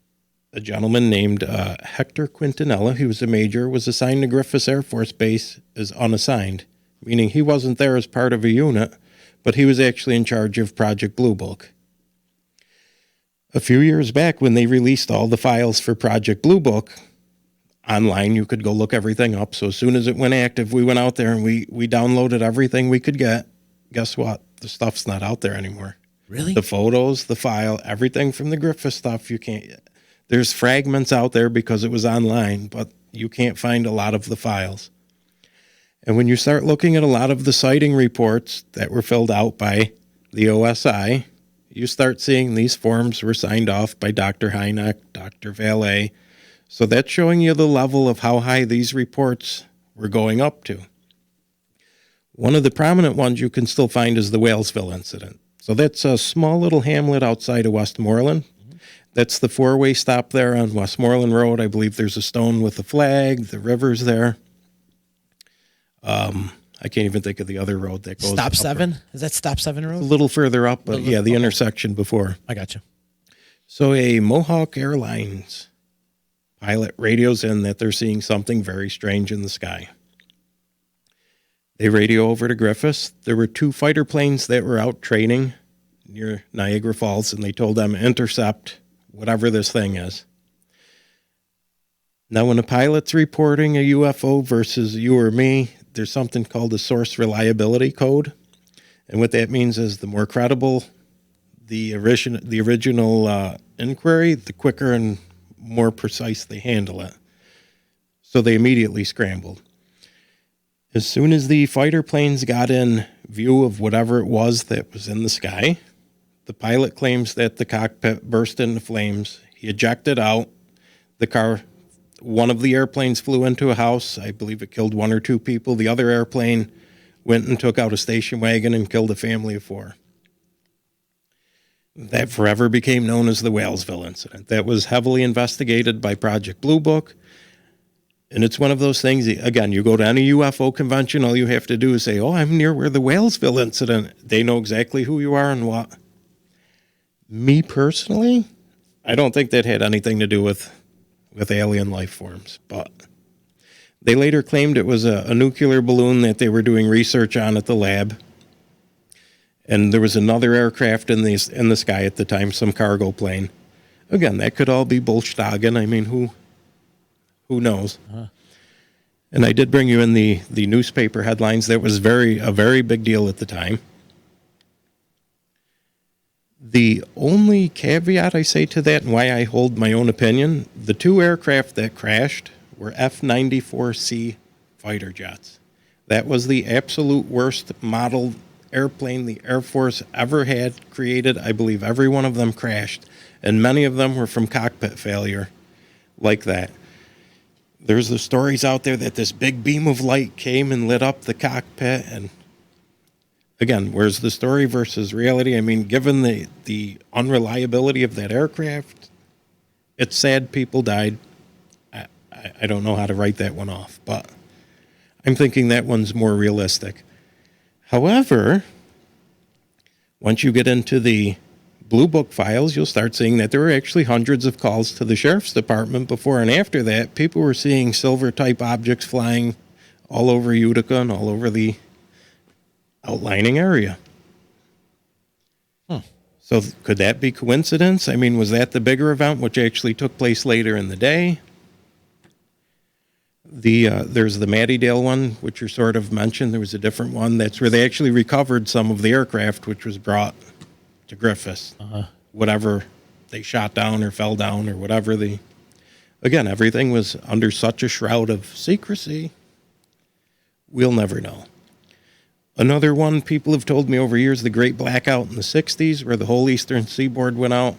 a gentleman named Hector Quintanilla, he was a major, was assigned to Griffiss Air Force Base as unassigned, meaning he wasn't there as part of a unit, but he was actually in charge of Project Blue Book. A few years back, when they released all the files for Project Blue Book, online, you could go look everything up. So as soon as it went active, we went out there and we downloaded everything we could get. Guess what? The stuff's not out there anymore. Really? The photos, the file, everything from the Griffiss stuff, you can't. There's fragments out there because it was online, but you can't find a lot of the files. And when you start looking at a lot of the sighting reports that were filled out by the OSI, you start seeing these forms were signed off by Dr. Hynek, Dr. Vallée. So that's showing you the level of how high these reports were going up to. One of the prominent ones you can still find is the Walesville incident. So that's a small little hamlet outside of Westmoreland. That's the four-way stop there on Westmoreland Road. I believe there's a stone with a flag. The river's there. I can't even think of the other road that goes Stop 7? Is that Stop 7 Road? A little further up, but yeah, the intersection before. I got you. So a Mohawk Airlines pilot radios in that they're seeing something very strange in the sky. They radio over to Griffiss. There were 2 fighter planes that were out training near Niagara Falls, and they told them intercept whatever this thing is. Now, when a pilot's reporting a UFO versus you or me, there's something called a source reliability code. And what that means is the more credible the original inquiry, the quicker and more precise they handle it. So they immediately scrambled. As soon as the fighter planes got in view of whatever it was that was in the sky, the pilot claims that the cockpit burst into flames. He ejected out. One of the airplanes flew into a house. I believe it killed 1 or 2 people. The other airplane went and took out a station wagon and killed a family of 4. That forever became known as the Walesville incident. That was heavily investigated by Project Blue Book. And it's one of those things, again, you go to any UFO convention, all you have to do is say, oh, I'm near where the Walesville incident. They know exactly who you are and what. Me personally, I don't think that had anything to do with alien life forms. But they later claimed it was a nuclear balloon that they were doing research on at the lab. And there was another aircraft in the sky at the time, some cargo plane. Again, that could all be bullshtagen. I mean, who knows? Uh-huh. And I did bring you in the newspaper headlines. That was a very big deal at the time. The only caveat I say to that and why I hold my own opinion, the 2 aircraft that crashed were F-94C fighter jets. That was the absolute worst model airplane the Air Force ever had created. I believe every one of them crashed, and many of them were from cockpit failure like that. There's the stories out there that this big beam of light came and lit up the cockpit, and again, where's the story versus reality? I mean, given the unreliability of that aircraft, it's sad people died. I don't know how to write that one off, but I'm thinking that one's more realistic. However, once you get into the Blue Book files, you'll start seeing that there were actually hundreds of calls to the sheriff's department before and after that. People were seeing silver-type objects flying all over Utica and all over the outlining area. So could that be coincidence? I mean, was that the bigger event, which actually took place later in the day? There's the Mattydale one, which you sort of mentioned. There was a different one. That's where they actually recovered some of the aircraft, which was brought to Griffiss. Whatever they shot down or fell down or whatever. Again, everything was under such a shroud of secrecy. We'll never know. Another one people have told me over years, the Great Blackout in the 60s, where the whole eastern seaboard went out.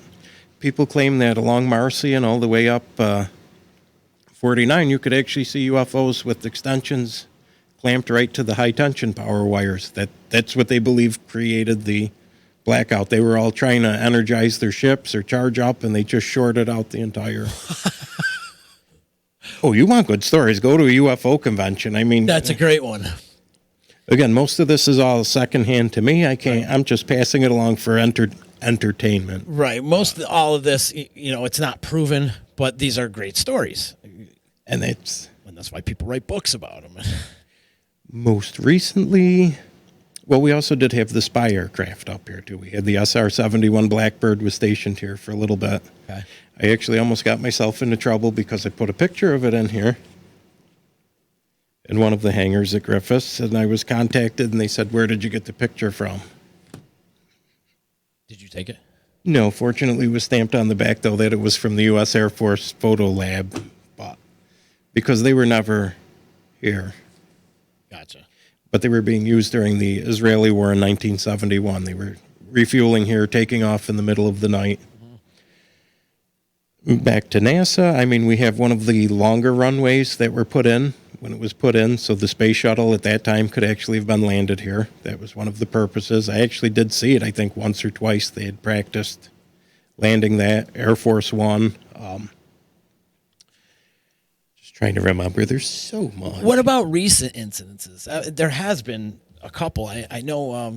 People claim that along Marcy and all the way up 49, you could actually see UFOs with extensions clamped right to the high-tension power wires. That's what they believe created the blackout. They were all trying to energize their ships or charge up, and they just shorted out the entire... Oh, you want good stories? Go to a UFO convention. I mean... That's a great one. Again, most of this is all secondhand to me. I can't. I'm just passing it along for entertainment. Right. All of this, it's not proven, but these are great stories. And that's why people write books about them. Most recently, well, we also did have the spy aircraft up here, too. We had the SR-71 Blackbird was stationed here for a little bit. Okay. I actually almost got myself into trouble because I put a picture of it in here in one of the hangars at Griffiss, and I was contacted, and they said, "Where did you get the picture from?" Did you take it? No, fortunately, it was stamped on the back, though, that it was from the U.S. Air Force Photo Lab, but because they were never here. Gotcha. But they were being used during the Israeli war in 1971. They were refueling here, taking off in the middle of the night. Back to NASA, I mean, we have one of the longer runways that were put in when it was put in, so the space shuttle at that time could actually have been landed here. That was one of the purposes. I actually did see it, I think, once or twice. They had practiced landing that. Air Force One. Just trying to remember. There's so much. What about recent incidences? There has been a couple. I know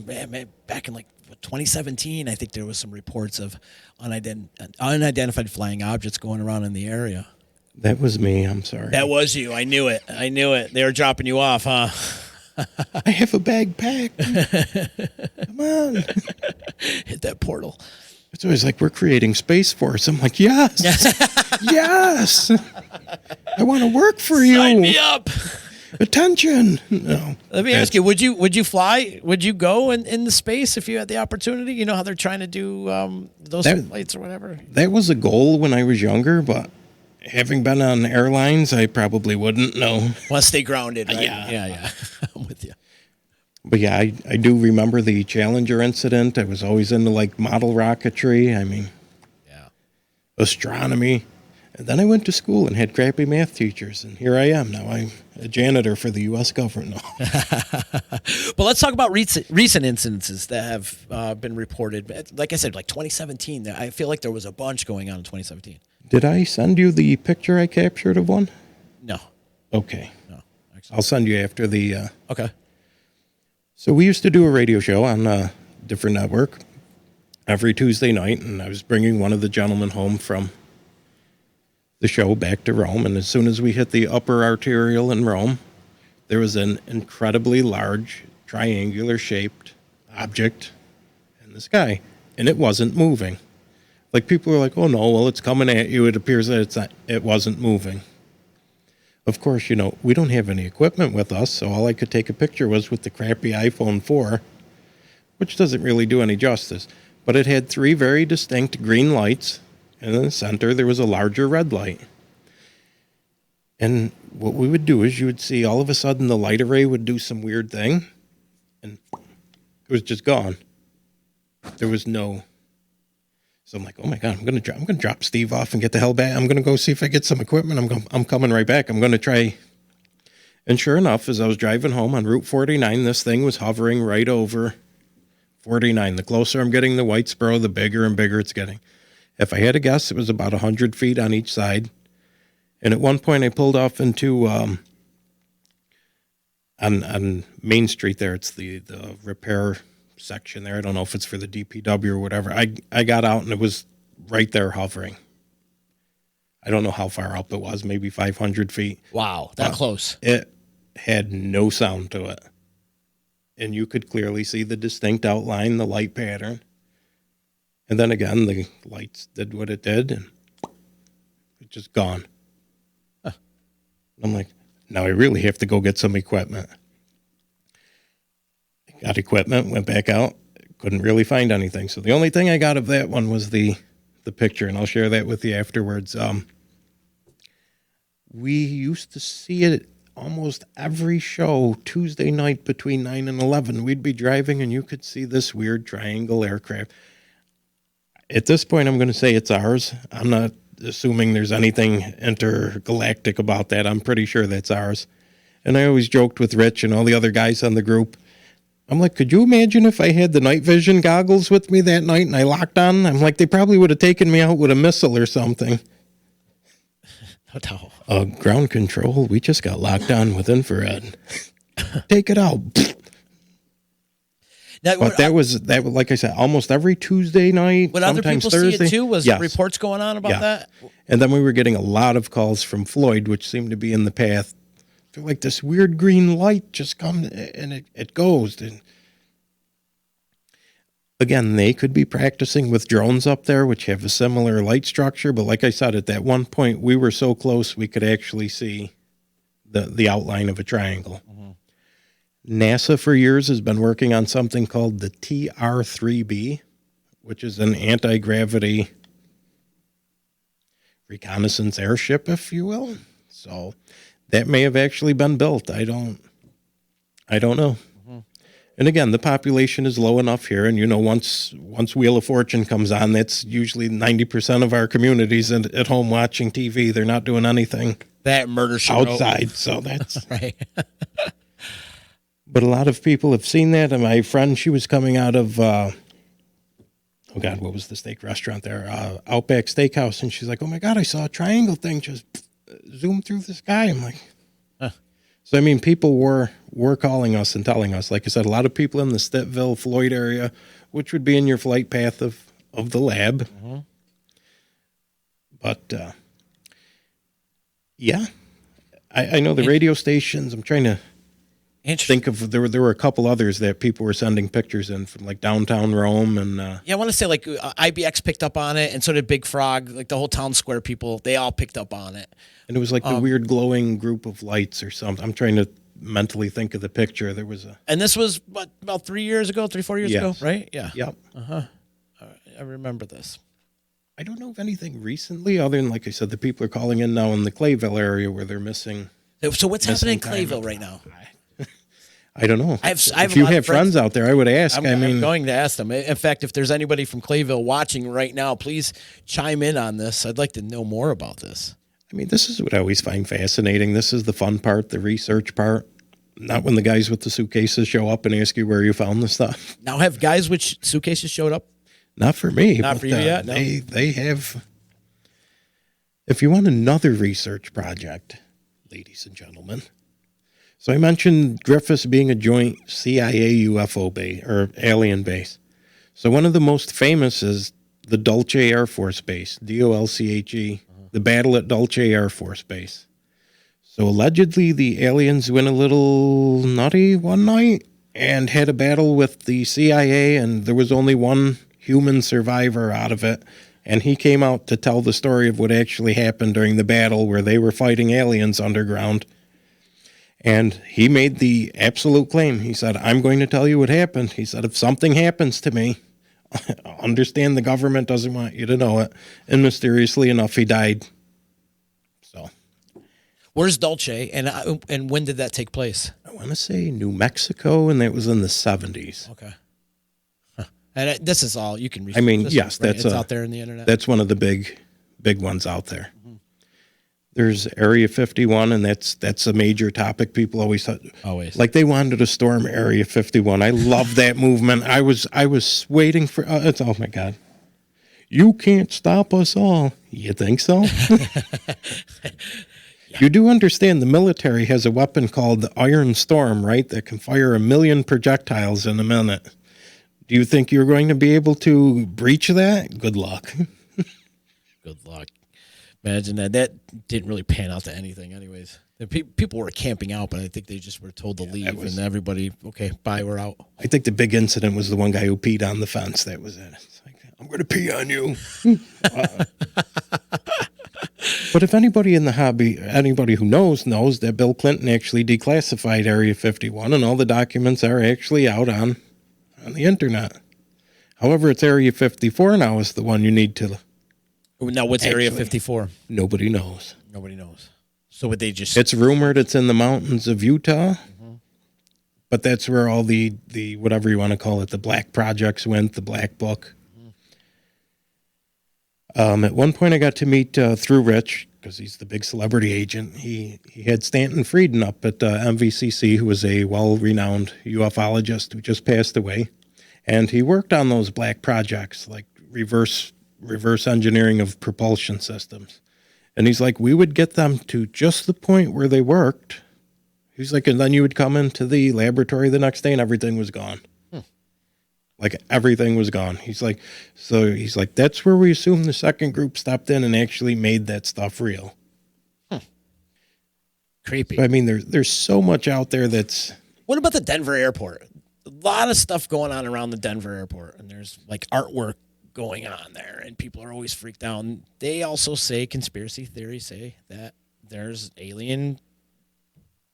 back in 2017, I think there was some reports of unidentified flying objects going around in the area. That was me. I'm sorry. That was you. I knew it. They were dropping you off, huh? I have a bag packed. Come on. Hit that portal. It's always like, we're creating Space Force. I'm like, yes. Yes. I want to work for you. Sign me up. Attention. No. Let me ask you, would you fly? Would you go in the space if you had the opportunity? You know how they're trying to do those flights or whatever? That was a goal when I was younger, but having been on airlines, I probably wouldn't know. Want to stay grounded, right? Yeah. I'm with you. But yeah, I do remember the Challenger incident. I was always into model rocketry. I mean, astronomy. And then I went to school and had crappy math teachers, and here I am. Now I'm a janitor for the U.S. government. But let's talk about recent incidences that have been reported. Like I said, 2017, I feel like there was a bunch going on in 2017. Did I send you the picture I captured of one? No. Okay. No. Excellent. I'll send you after the... Okay. So we used to do a radio show on a different network every Tuesday night, and I was bringing one of the gentlemen home from the show back to Rome, and as soon as we hit the upper arterial in Rome, there was an incredibly large, triangular-shaped object in the sky, and it wasn't moving. People were like, "Oh no, well, it's coming at you." It appears that it wasn't moving. Of course, we don't have any equipment with us, so all I could take a picture was with the crappy iPhone 4, which doesn't really do any justice. But it had 3 very distinct green lights, and in the center there was a larger red light. And what we would do is you would see all of a sudden the light array would do some weird thing, and it was just gone. There was no. So I'm like, oh my God, I'm gonna drop Steve off and get the hell back. I'm gonna go see if I get some equipment. I'm coming right back. I'm gonna try. And sure enough, as I was driving home on Route 49, this thing was hovering right over 49. The closer I'm getting the Whitesboro, the bigger and bigger it's getting. If I had to guess, it was about 100 feet on each side. And at one point, I pulled off into on Main Street there. It's the repair section there. I don't know if it's for the DPW or whatever. I got out and it was right there hovering. I don't know how far up it was, maybe 500 feet. Wow, that close. It had no sound to it. And you could clearly see the distinct outline, the light pattern. And then again, the lights did what it did, and it's just gone. Huh. I'm like, now I really have to go get some equipment. Got equipment, went back out, couldn't really find anything. So the only thing I got of that one was the picture, and I'll share that with you afterwards. We used to see it almost every show Tuesday night between 9 and 11. We'd be driving, and you could see this weird triangle aircraft. At this point, I'm going to say it's ours. I'm not assuming there's anything intergalactic about that. I'm pretty sure that's ours. And I always joked with Rich and all the other guys on the group. I'm like, could you imagine if I had the night vision goggles with me that night and I locked on? I'm like, they probably would have taken me out with a missile or something. Ground control, we just got locked on with infrared. Take it out. But that was, like I said, almost every Tuesday night. Would other people Thursday. See it too? Was reports going on about that? And then we were getting a lot of calls from Floyd, which seemed to be in the path. They're like, this weird green light just comes and it goes. And again, they could be practicing with drones up there, which have a similar light structure. But like I said, at that one point, we were so close we could actually see the outline of a triangle. Mm-hmm. NASA for years has been working on something called the TR-3B, which is an anti-gravity reconnaissance airship, if you will. So that may have actually been built. I don't know. Mm-hmm. And again, the population is low enough here, and once Wheel of Fortune comes on, that's usually 90% of our communities at home watching TV. They're not doing anything that murder outside, so that's right. But a lot of people have seen that. And my friend, she was coming out of what was the steak restaurant there? Outback Steakhouse, and she's like, "Oh my God, I saw a triangle thing just zoom through the sky." I'm like, huh. So I mean, people were calling us and telling us. Like I said, a lot of people in the Stittville, Floyd area, which would be in your flight path of the lab. Mm-hmm. But yeah, I know the radio stations. I'm trying to think of there were a couple others that people were sending pictures in from like downtown Rome and I want to say like IBX picked up on it, and so did Big Frog. Like the whole town square people, they all picked up on it. And it was like the weird glowing group of lights or something. I'm trying to mentally think of the picture. There was and this was about 4 years ago, right? Yeah. Yep. I remember this. I don't know of anything recently other than, like I said, the people are calling in now in the Clayville area where they're missing. So what's happening in Clayville right now? I don't know. I have if you have friends out there, I would ask. I'm going to ask them. In fact, if there's anybody from Clayville watching right now, please chime in on this. I'd like to know more about this. I mean, this is what I always find fascinating. This is the fun part, the research part. Not when the guys with the suitcases show up and ask you where you found the stuff. Now, have guys with suitcases showed up? Not for me. Not for you yet? No. They have. If you want another research project, ladies and gentlemen. So I mentioned Griffiss being a joint CIA UFO base or alien base. So one of the most famous is the Dulce Air Force Base, DOLCHE, the battle at Dulce Air Force Base. So allegedly the aliens went a little nutty one night and had a battle with the CIA, and there was only one human survivor out of it. And he came out to tell the story of what actually happened during the battle where they were fighting aliens underground. And he made the absolute claim. He said, "I'm going to tell you what happened." He said, "If something happens to me, understand the government doesn't want you to know it." And mysteriously enough, he died. So, Where's Dulce, and when did that take place? I want to say New Mexico, and that was in the 70s. Okay. And this is all you can research. I mean, this yes, right? it's out there in the internet. That's one of the big ones out there. Mm-hmm. There's Area 51, and that's a major topic. People always like they wanted to storm Area 51. I love that movement. I was waiting for it's oh my God. You can't stop us all. You think so? You do understand the military has a weapon called the Iron Storm, right? That can fire 1 million projectiles in a minute. Do you think you're going to be able to breach that? Good luck. Good luck. Imagine that. That didn't really pan out to anything anyways. The people were camping out, but I think they just were told to leave, and everybody, okay, bye, we're out. I think the big incident was the one guy who peed on the fence. That was it. It's like, I'm going to pee on you. But if anybody in the hobby, anybody who knows that Bill Clinton actually declassified Area 51, and all the documents are actually out on the internet. However, it's Area 54 now is the one you need to. Now, what's Area 54? Nobody knows. Nobody knows. So would they just? It's rumored it's in the mountains of Utah, but that's where all the whatever you want to call it, the black projects went, the black book. At one point, I got to meet through Rich because he's the big celebrity agent. He had Stanton Frieden up at MVCC, who was a well-renowned ufologist who just passed away, and he worked on those black projects like reverse engineering of propulsion systems. And he's like, we would get them to just the point where they worked. He's like, and then you would come into the laboratory the next day and everything was gone. Like everything was gone. He's like, that's where we assume the second group stepped in and actually made that stuff real. Creepy. So, I mean, there's so much out there that's. What about the Denver airport? A lot of stuff going on around the Denver airport, and there's like artwork going on there, and people are always freaked out. And they also say, conspiracy theories say that there's alien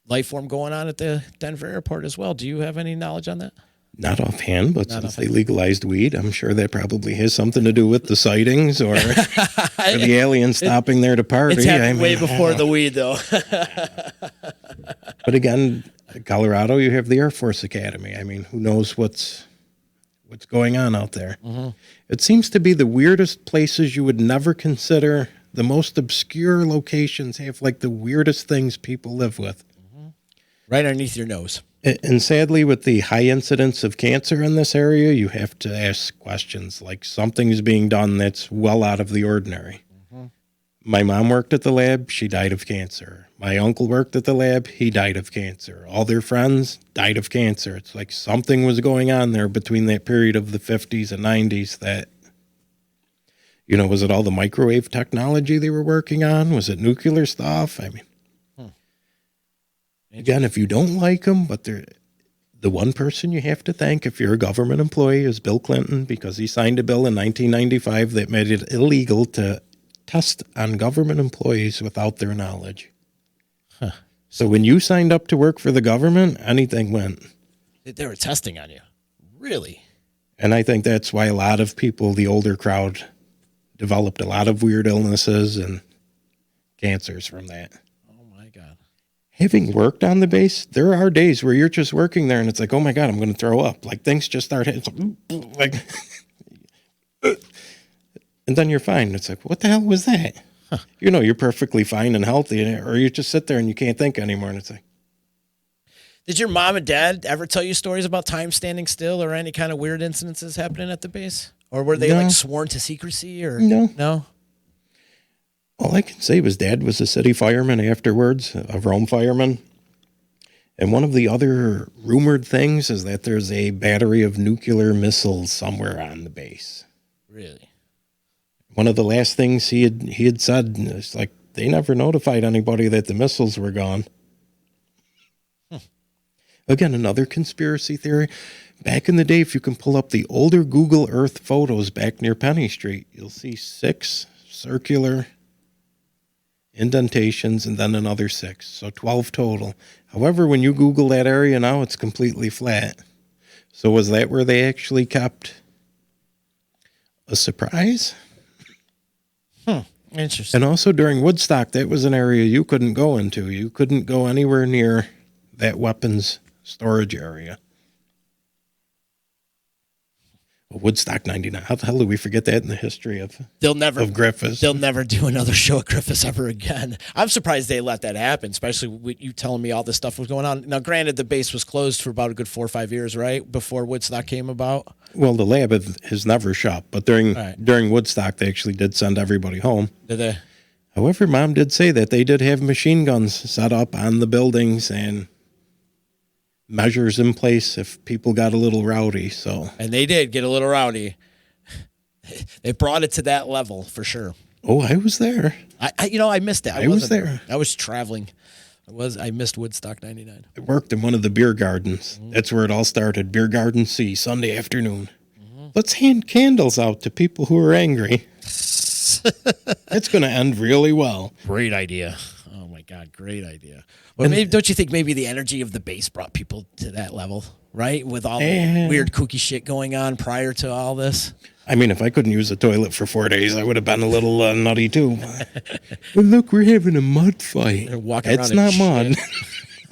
life form going on at the Denver airport as well. Do you have any knowledge on that? Not offhand, but since they legalized weed, I'm sure that probably has something to do with the sightings or the aliens stopping there to party. It's happened way before the weed, though. But again, Colorado, you have the Air Force Academy. I mean, who knows what's going on out there? Mm-hmm. It seems to be the weirdest places you would never consider. The most obscure locations have like the weirdest things people live with. Mm-hmm. Right underneath your nose. And sadly, with the high incidence of cancer in this area, you have to ask questions like something is being done that's well out of the ordinary. Mm-hmm. My mom worked at the lab. She died of cancer. My uncle worked at the lab. He died of cancer. All their friends died of cancer. It's like something was going on there between that period of the 50s and 90s that, was it all the microwave technology they were working on? Was it nuclear stuff? I mean, again, if you don't like them, but the one person you have to thank if you're a government employee is Bill Clinton, because he signed a bill in 1995 that made it illegal to test on government employees without their knowledge. Huh. So when you signed up to work for the government, anything went. They were testing on you. Really? And I think that's why a lot of people, the older crowd, developed a lot of weird illnesses and cancers from that. Having worked on the base, there are days where you're just working there and it's like, oh my God, I'm going to throw up. Like things just start hitting, like, and then you're fine. It's like, what the hell was that? Huh. You're perfectly fine and healthy, or you just sit there and you can't think anymore. And it's like, did your mom and dad ever tell you stories about time standing still or any kind of weird incidences happening at the base? Or were they like sworn to secrecy or no? All I can say was Dad was a city fireman afterwards, a Rome fireman. And one of the other rumored things is that there's a battery of nuclear missiles somewhere on the base. Really? One of the last things he had said is like, they never notified anybody that the missiles were gone. Again, another conspiracy theory. Back in the day, if you can pull up the older Google Earth photos back near Penny Street, you'll see 6 circular indentations and then another 6, so 12 total. However, when you Google that area now, it's completely flat. So was that where they actually kept a surprise? Interesting. And also during Woodstock, that was an area you couldn't go into. You couldn't go anywhere near that weapons storage area. Well, Woodstock 99. How the hell do we forget that in the history of Griffiss? They'll never do another show at Griffiss ever again. I'm surprised they let that happen, especially with you telling me all this stuff was going on. Now, granted, the base was closed for about a good 4 or 5 years, right? Before Woodstock came about. Well, the lab has never shut, but during Woodstock, they actually did send everybody home. Did they? However, Mom did say that they did have machine guns set up on the buildings and measures in place if people got a little rowdy. And they did get a little rowdy. They brought it to that level for sure. Oh, I was there. I missed that. I was there. I was traveling. I missed Woodstock 99. I worked in one of the beer gardens. Mm-hmm. That's where it all started. Beer Garden C, Sunday afternoon. Mm-hmm. Let's hand candles out to people who are angry. It's going to end really well. Great idea. Oh my God, great idea. But maybe, don't you think maybe the energy of the base brought people to that level, right? With all the weird kooky shit going on prior to all this. I mean, if I couldn't use the toilet for 4 days, I would have been a little nutty too. But look, we're having a mud fight. It's not mud.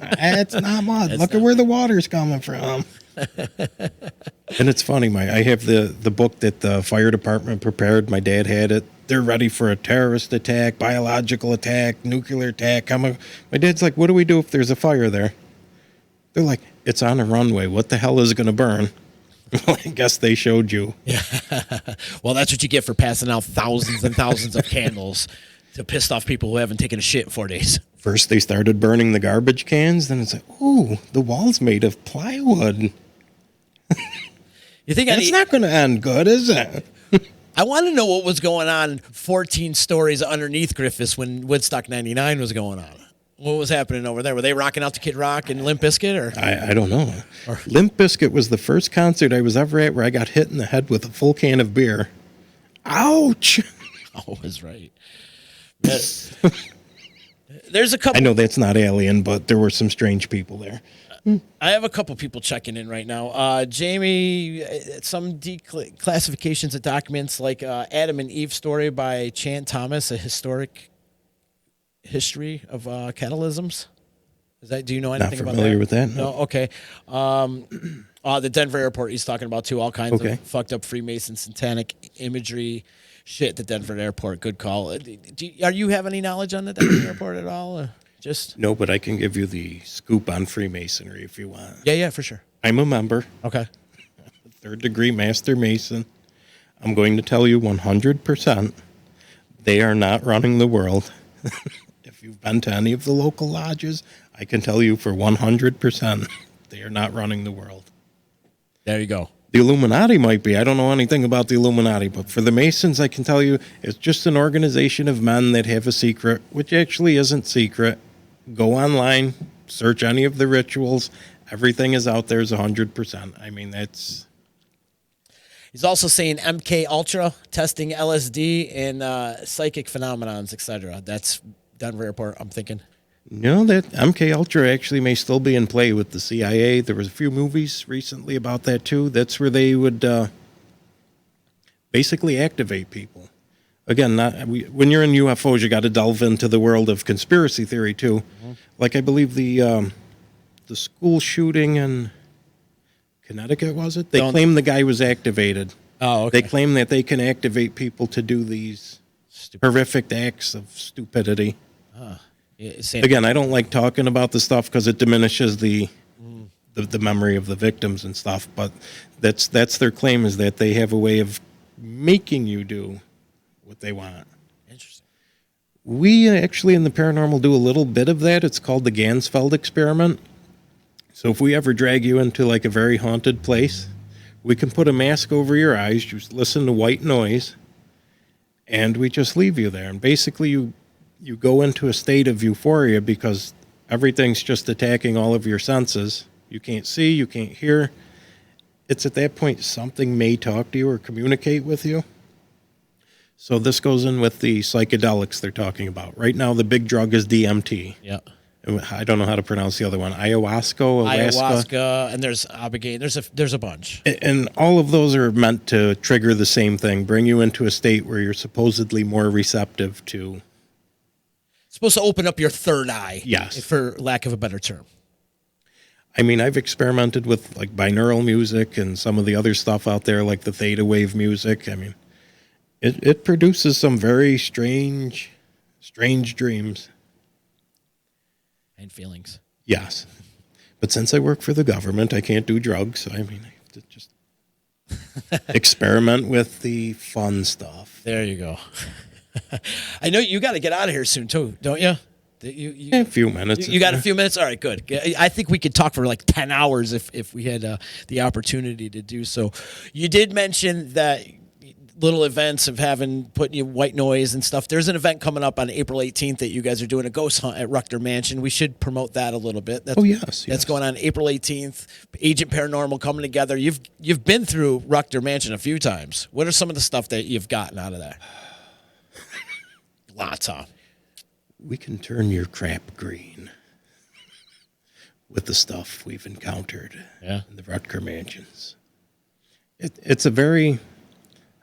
It's not mud. Look at where the water's coming from. And it's funny, I have the book that the fire department prepared. My dad had it. They're ready for a terrorist attack, biological attack, nuclear attack. My dad's like, what do we do if there's a fire there? They're like, it's on a runway. What the hell is going to burn? Well, I guess they showed you. Yeah. Well, that's what you get for passing out thousands and thousands of candles to piss off people who haven't taken a shit in 4 days. First, they started burning the garbage cans. Then it's like, ooh, the wall's made of plywood. You think that's not going to end good, is it? I want to know what was going on 14 stories underneath Griffiss when Woodstock 99 was going on. What was happening over there? Were they rocking out to Kid Rock and Limp Bizkit? Or I don't know. Limp Bizkit was the first concert I was ever at where I got hit in the head with a full can of beer. Ouch! Oh, that's right. There's a couple. I know that's not alien, but there were some strange people there. I have a couple people checking in right now. Jamie, some declassifications of documents like Adam and Eve story by Chan Thomas, a historic history of catalysms. Do you know anything about that? Not familiar with that. No. Okay. The Denver airport he's talking about too. All kinds of fucked up Freemason satanic imagery shit at the Denver airport. Good call. Are you have any knowledge on the Denver airport at all? No, but I can give you the scoop on Freemasonry if you want. Yeah, for sure. I'm a member. Okay. 3rd degree Master Mason. I'm going to tell you 100%, they are not running the world. If you've been to any of the local lodges, I can tell you for 100%, they are not running the world. There you go. The Illuminati might be. I don't know anything about the Illuminati, but for the Masons, I can tell you it's just an organization of men that have a secret, which actually isn't secret. Go online, search any of the rituals. Everything is out there is 100%. I mean, that's... He's also saying MK Ultra, testing LSD and psychic phenomenons, etc. That's Denver Airport, I'm thinking. No, that MK Ultra actually may still be in play with the CIA. There was a few movies recently about that too. That's where they would basically activate people. Again, when you're in UFOs, you got to delve into the world of conspiracy theory too. Mm-hmm. Like I believe the school shooting in Connecticut, was it? They claim the guy was activated. Oh, okay. They claim that they can activate people to do these horrific acts of stupidity. Again, I don't like talking about the stuff because it diminishes the memory of the victims and stuff. But that's their claim, is that they have a way of making you do what they want. Interesting. We actually in the paranormal do a little bit of that. It's called the Gansfeld experiment. So if we ever drag you into like a very haunted place, we can put a mask over your eyes, just listen to white noise, and we just leave you there. And basically you go into a state of euphoria because everything's just attacking all of your senses. You can't see, you can't hear. It's at that point something may talk to you or communicate with you. So this goes in with the psychedelics they're talking about. Right now the big drug is DMT. Yeah. I don't know how to pronounce the other one. Ayahuasca, and there's Abigail. There's a bunch. And all of those are meant to trigger the same thing, bring you into a state where you're supposedly more receptive to. It's supposed to open up your third eye. Yes. For lack of a better term. I mean, I've experimented with like binaural music and some of the other stuff out there, like the theta wave music. I mean, it produces some very strange dreams. And feelings. Yes. But since I work for the government, I can't do drugs. So, I mean, I have to just experiment with the fun stuff. There you go. I know you got to get out of here soon, too, don't you? A few minutes. You got a few minutes? All right, good. I think we could talk for like 10 hours if we had the opportunity to do so. You did mention that little events of putting you white noise and stuff. There's an event coming up on April 18th that you guys are doing a ghost hunt at Rucker Mansion. We should promote that a little bit. That's going on April 18th. Agent Paranormal coming together. You've been through Rucker Mansion a few times. What are some of the stuff that you've gotten out of that? Lots of. We can turn your crap green with the stuff we've encountered in the Rucker Mansions. It's a very,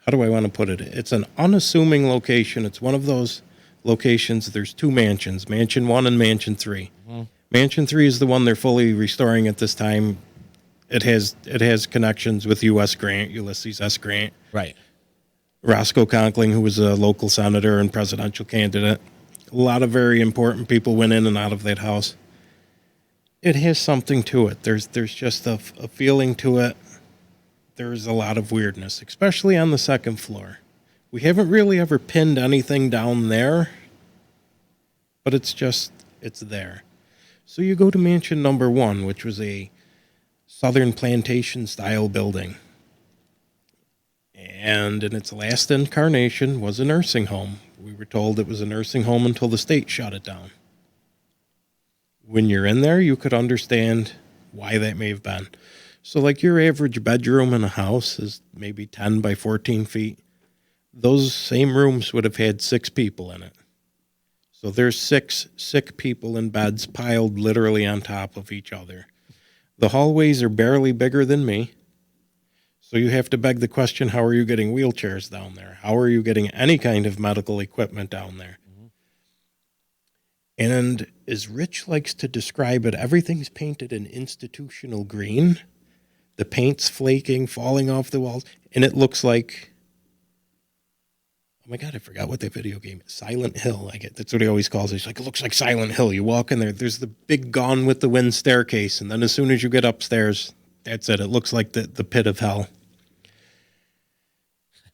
how do I want to put it? It's an unassuming location. It's one of those locations. There's two mansions, Mansion 1 and Mansion 3. Mm-hmm. Mansion 3 is the one they're fully restoring at this time. It has connections with Ulysses S. Grant. Right. Roscoe Conkling, who was a local senator and presidential candidate. A lot of very important people went in and out of that house. It has something to it. There's just a feeling to it. There's a lot of weirdness, especially on the second floor. We haven't really ever pinned anything down there, but it's there. So you go to Mansion number 1, which was a Southern plantation style building. And in its last incarnation was a nursing home. We were told it was a nursing home until the state shut it down. When you're in there, you could understand why that may have been. So like your average bedroom in a house is maybe 10 by 14 feet. Those same rooms would have had 6 people in it. So there's 6 sick people in beds piled literally on top of each other. The hallways are barely bigger than me. So you have to beg the question, how are you getting wheelchairs down there? How are you getting any kind of medical equipment down there? Mm-hmm. And as Rich likes to describe it, everything's painted in institutional green. The paint's flaking, falling off the walls, and it looks like, oh my God, I forgot what that video game is. Silent Hill. That's what he always calls it. He's like, it looks like Silent Hill. You walk in there, there's the big Gone with the Wind staircase, and then as soon as you get upstairs, that's it. It looks like the pit of hell.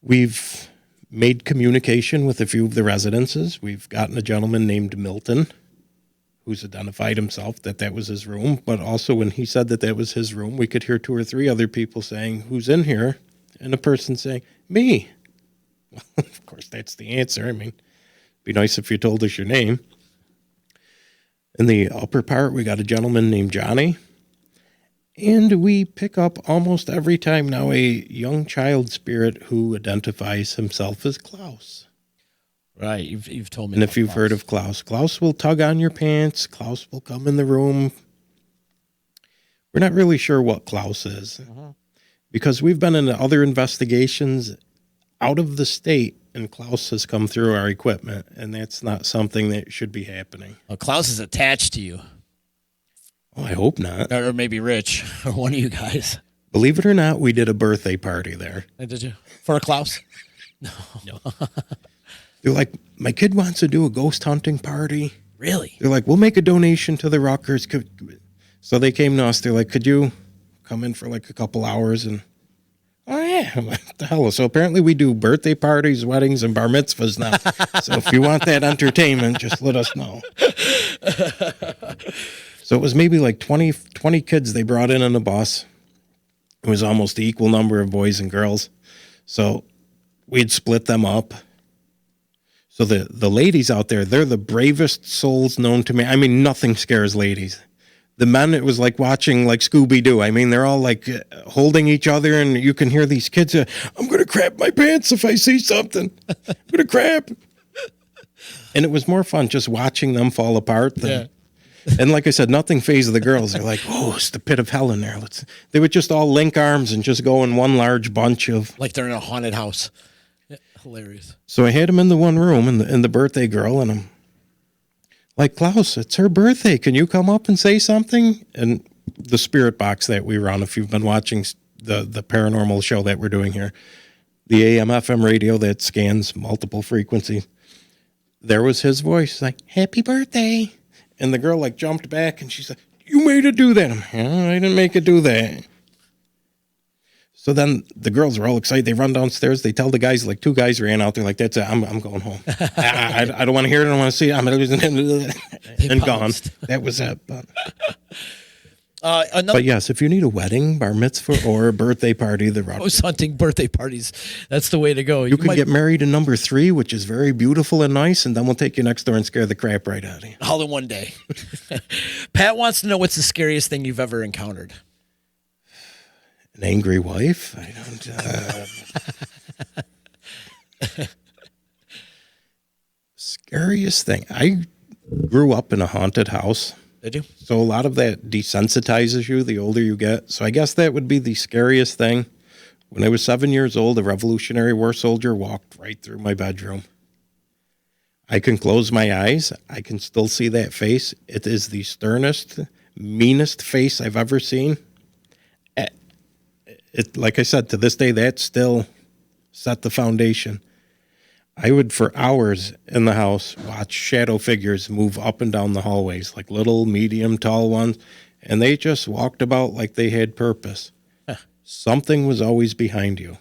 We've made communication with a few of the residences. We've gotten a gentleman named Milton, who's identified himself that was his room. But also when he said that was his room, we could hear 2 or 3 other people saying, who's in here? And a person saying, me. Well, of course, that's the answer. I mean, it'd be nice if you told us your name. In the upper part, we got a gentleman named Johnny. And we pick up almost every time now a young child spirit who identifies himself as Klaus. Right, you've told me. And if you've heard of Klaus will tug on your pants. Klaus will come in the room. We're not really sure what Klaus is because we've been in other investigations out of the state, and Klaus has come through our equipment, and that's not something that should be happening. Well, Klaus is attached to you. Oh, I hope not. Or maybe Rich, or one of you guys. Believe it or not, we did a birthday party there. Did you? For a Klaus? No. They're like, my kid wants to do a ghost hunting party. Really? They're like, we'll make a donation to the Ruckers. So they came to us. They're like, could you come in for like a couple hours? And, oh, yeah. What the hell? So apparently we do birthday parties, weddings, and bar mitzvahs now. So if you want that entertainment, just let us know. So it was maybe like 20 kids they brought in on a bus. It was almost the equal number of boys and girls. So we'd split them up. So the ladies out there, they're the bravest souls known to me. I mean, nothing scares ladies. The men, it was like watching like Scooby-Doo. I mean, they're all like holding each other, and you can hear these kids, I'm going to crap my pants if I see something. I'm going to crap. And it was more fun just watching them fall apart than... Yeah. And like I said, nothing fazed the girls. They're like, oh, it's the pit of hell in there. They would just all link arms and just go in one large bunch of. Like they're in a haunted house. Yeah, hilarious. So I had them in the one room and the birthday girl, and I'm like, Klaus, it's her birthday. Can you come up and say something? And the spirit box that we run, if you've been watching the paranormal show that we're doing here, the AM FM radio that scans multiple frequencies, there was his voice like, happy birthday. And the girl like jumped back and she said, you made it do that. I'm like, oh, I didn't make it do that. So then the girls are all excited. They run downstairs. They tell the guys, like 2 guys ran out there like, that's it. I'm going home. I don't want to hear it. I don't want to see it. And gone. That was it. But yes, if you need a wedding, bar mitzvah, or a birthday party, the ghost hunting birthday parties, that's the way to go. You can get married in number 3, which is very beautiful and nice, and then we'll take you next door and scare the crap right out of you. All in one day. Pat wants to know what's the scariest thing you've ever encountered. An angry wife? I don't. Scariest thing. I grew up in a haunted house. Did you? So a lot of that desensitizes you the older you get. So I guess that would be the scariest thing. When I was 7 years old, a Revolutionary War soldier walked right through my bedroom. I can close my eyes. I can still see that face. It is the sternest, meanest face I've ever seen. It, like I said, to this day, that still set the foundation. I would, for hours in the house, watch shadow figures move up and down the hallways, like little, medium, tall ones, and they just walked about like they had purpose. Huh. Something was always behind you.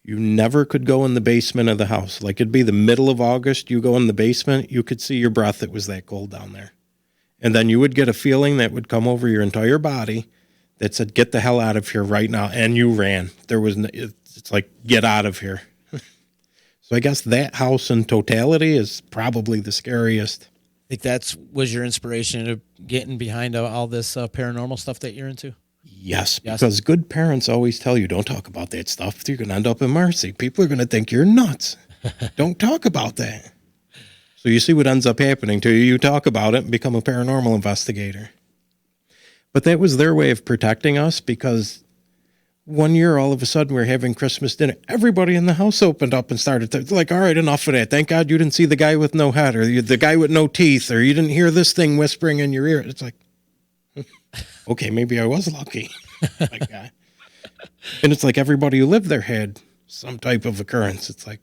You never could go in the basement of the house. Like it'd be the middle of August, you go in the basement, you could see your breath. It was that cold down there. And then you would get a feeling that would come over your entire body that said, get the hell out of here right now. And you ran. There was, it's like, get out of here. So I guess that house in totality is probably the scariest. I think that was your inspiration to getting behind all this paranormal stuff that you're into? Yes, because good parents always tell you, don't talk about that stuff. You're going to end up in Marcy. People are going to think you're nuts. Don't talk about that. So you see what ends up happening to you. You talk about it and become a paranormal investigator. But that was their way of protecting us, because one year, all of a sudden, we're having Christmas dinner. Everybody in the house opened up and started like, all right, enough of that. Thank God you didn't see the guy with no head, or the guy with no teeth, or you didn't hear this thing whispering in your ear. It's like, okay, maybe I was lucky. Like, and it's like everybody who lived there had some type of occurrence. It's like,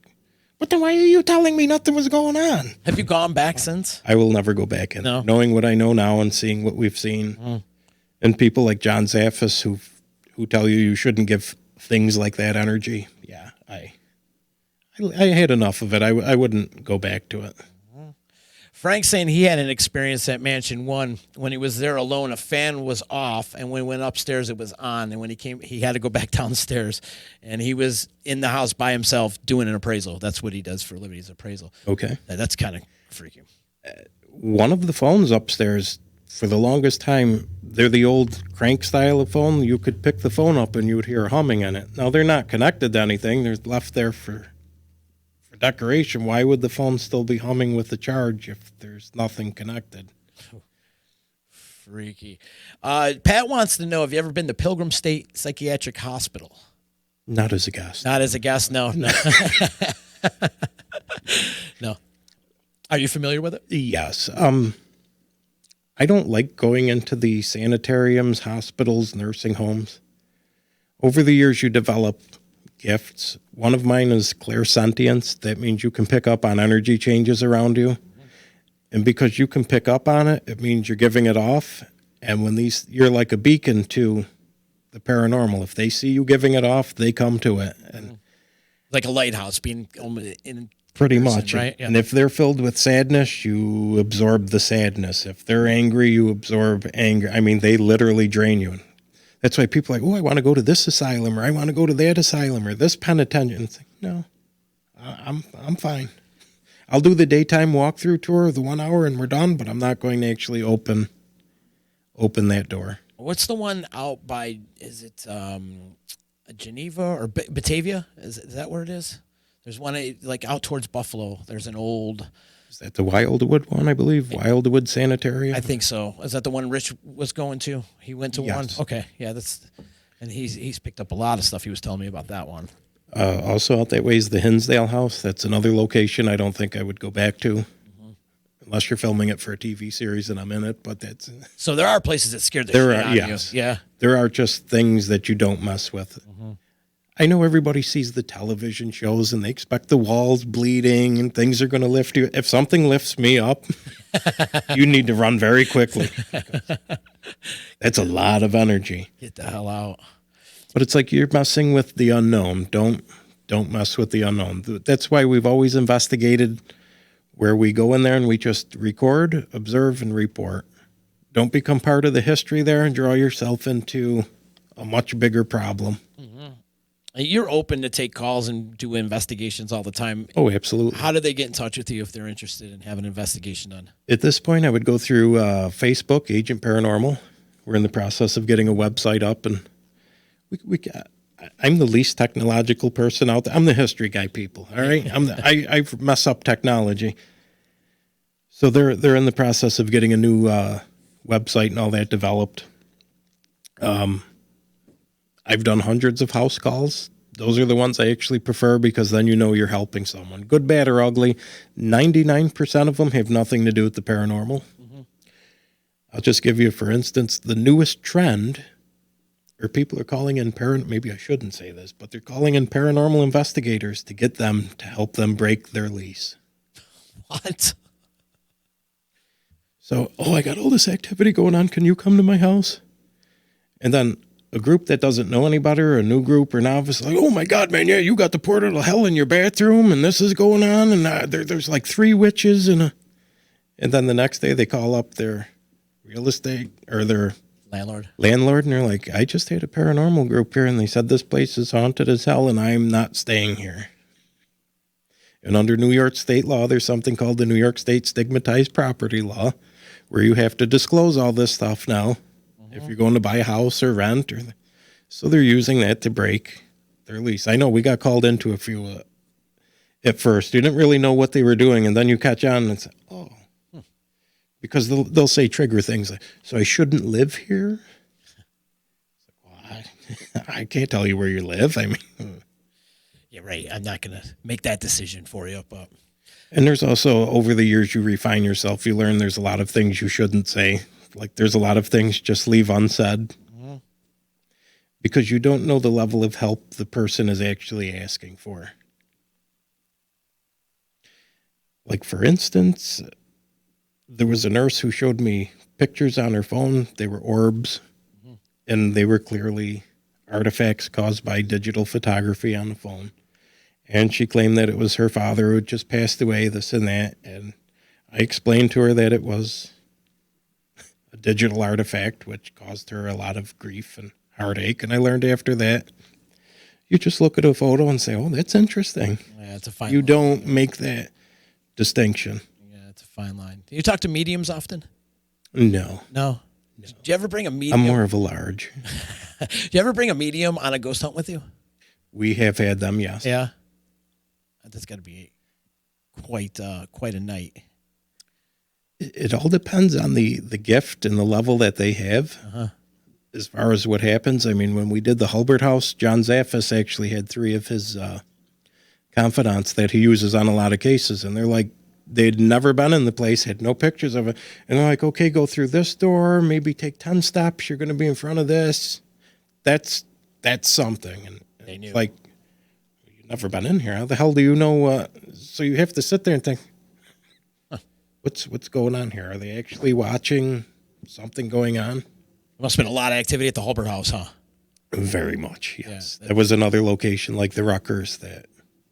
but then why are you telling me nothing was going on? Have you gone back since? I will never go back in. No. Knowing what I know now and seeing what we've seen. And people like John Zaffis who tell you shouldn't give things like that energy. Yeah, I had enough of it. I wouldn't go back to it. Frank's saying he had an experience at Mansion 1 when he was there alone. A fan was off, and when he went upstairs, it was on. And when he came, he had to go back downstairs, and he was in the house by himself doing an appraisal. That's what he does for a living. He's appraisal. Okay. That's kind of freaky. One of the phones upstairs, for the longest time, they're the old crank style of phone. You could pick the phone up and you would hear humming in it. Now, they're not connected to anything. They're left there for decoration. Why would the phone still be humming with the charge if there's nothing connected? Freaky. Pat wants to know, have you ever been to Pilgrim State Psychiatric Hospital? Not as a guest. Not as a guest, no. No. Are you familiar with it? Yes. I don't like going into the sanitariums, hospitals, nursing homes. Over the years, you develop gifts. One of mine is clairsentience. That means you can pick up on energy changes around you. And because you can pick up on it, it means you're giving it off. And when you're like a beacon to the paranormal. If they see you giving it off, they come to it. And like a lighthouse being in pretty person, much. right? Yeah. And if they're filled with sadness, you absorb the sadness. If they're angry, you absorb anger. I mean, they literally drain you. That's why people are like, oh, I want to go to this asylum, or I want to go to that asylum, or this penitentiary. It's like, no, I'm fine. I'll do the daytime walkthrough tour of the 1 hour and we're done, but I'm not going to actually open that door. What's the one out by, is it Geneva or Batavia? Is that where it is? There's one like out towards Buffalo. There's an old. Is that the Wildwood one, I believe? Wildwood Sanitarium? I think so. Is that the one Rich was going to? He went to one? Yes. Okay. Yeah, and he's picked up a lot of stuff. He was telling me about that one. Also out that way is the Hinsdale House. That's another location I don't think I would go back to. Unless you're filming it for a TV series and I'm in it, but that's... So there are places that scared the shit out of you. Yeah. There are just things that you don't mess with. I know everybody sees the television shows and they expect the walls bleeding and things are going to lift you. If something lifts me up, you need to run very quickly. That's a lot of energy. Get the hell out. But it's like you're messing with the unknown. Don't mess with the unknown. That's why we've always investigated where we go in there and we just record, observe, and report. Don't become part of the history there and draw yourself into a much bigger problem. You're open to take calls and do investigations all the time. Oh, absolutely. How do they get in touch with you if they're interested in having an investigation done? At this point, I would go through Facebook, Agent Paranormal. We're in the process of getting a website up, and I'm the least technological person out there. I'm the history guy, people. All right, I mess up technology. So they're in the process of getting a new website and all that developed. I've done hundreds of house calls. Those are the ones I actually prefer because then you know you're helping someone. Good, bad, or ugly. 99% of them have nothing to do with the paranormal. I'll just give you, for instance, the newest trend, or people are calling in maybe I shouldn't say this, but they're calling in paranormal investigators to get them to help them break their lease. What? So, I got all this activity going on. Can you come to my house? And then a group that doesn't know anybody or a new group or novice, like, oh my God, man, yeah, you got the portal to hell in your bathroom and this is going on and there's like 3 witches and then the next day they call up their real estate or their landlord and they're like, I just had a paranormal group here and they said this place is haunted as hell and I'm not staying here. And under New York state law, there's something called the New York State Stigmatized Property Law where you have to disclose all this stuff now. If you're going to buy a house or rent, so they're using that to break their lease. I know we got called into a few at first. You didn't really know what they were doing, and then you catch on and say, because they'll say trigger things like, so I shouldn't live here? Well, I can't tell you where you live. I mean... Yeah, right. I'm not going to make that decision for you. But. And there's also, over the years, you refine yourself. You learn there's a lot of things you shouldn't say. Like there's a lot of things just leave unsaid because you don't know the level of help the person is actually asking for. Like, for instance, there was a nurse who showed me pictures on her phone. They were orbs, and they were clearly artifacts caused by digital photography on the phone. And she claimed that it was her father who had just passed away, this and that. And I explained to her that it was a digital artifact, which caused her a lot of grief and heartache. And I learned after that, you just look at a photo and say, oh, that's interesting. Yeah, it's a fine You line. don't make that distinction. Yeah, it's a fine line. Do you talk to mediums often? No. Do you ever bring a medium? I'm more of a large. Do you ever bring a medium on a ghost hunt with you? We have had them, yes. Yeah. That's got to be quite a night. It all depends on the gift and the level that they have. As far as what happens, I mean, when we did the Hulbert House, John Zaffis actually had 3 of his confidants that he uses on a lot of cases. And they're like, they'd never been in the place, had no pictures of it. And they're like, okay, go through this door, maybe take 10 steps. You're going to be in front of this. That's something. And they knew. It's like, you've never been in here. How the hell do you know? So you have to sit there and think, what's going on here? Are they actually watching something going on? Must have been a lot of activity at the Hulbert House, huh? Very much, yes. Yeah, that was another location like the Ruckers that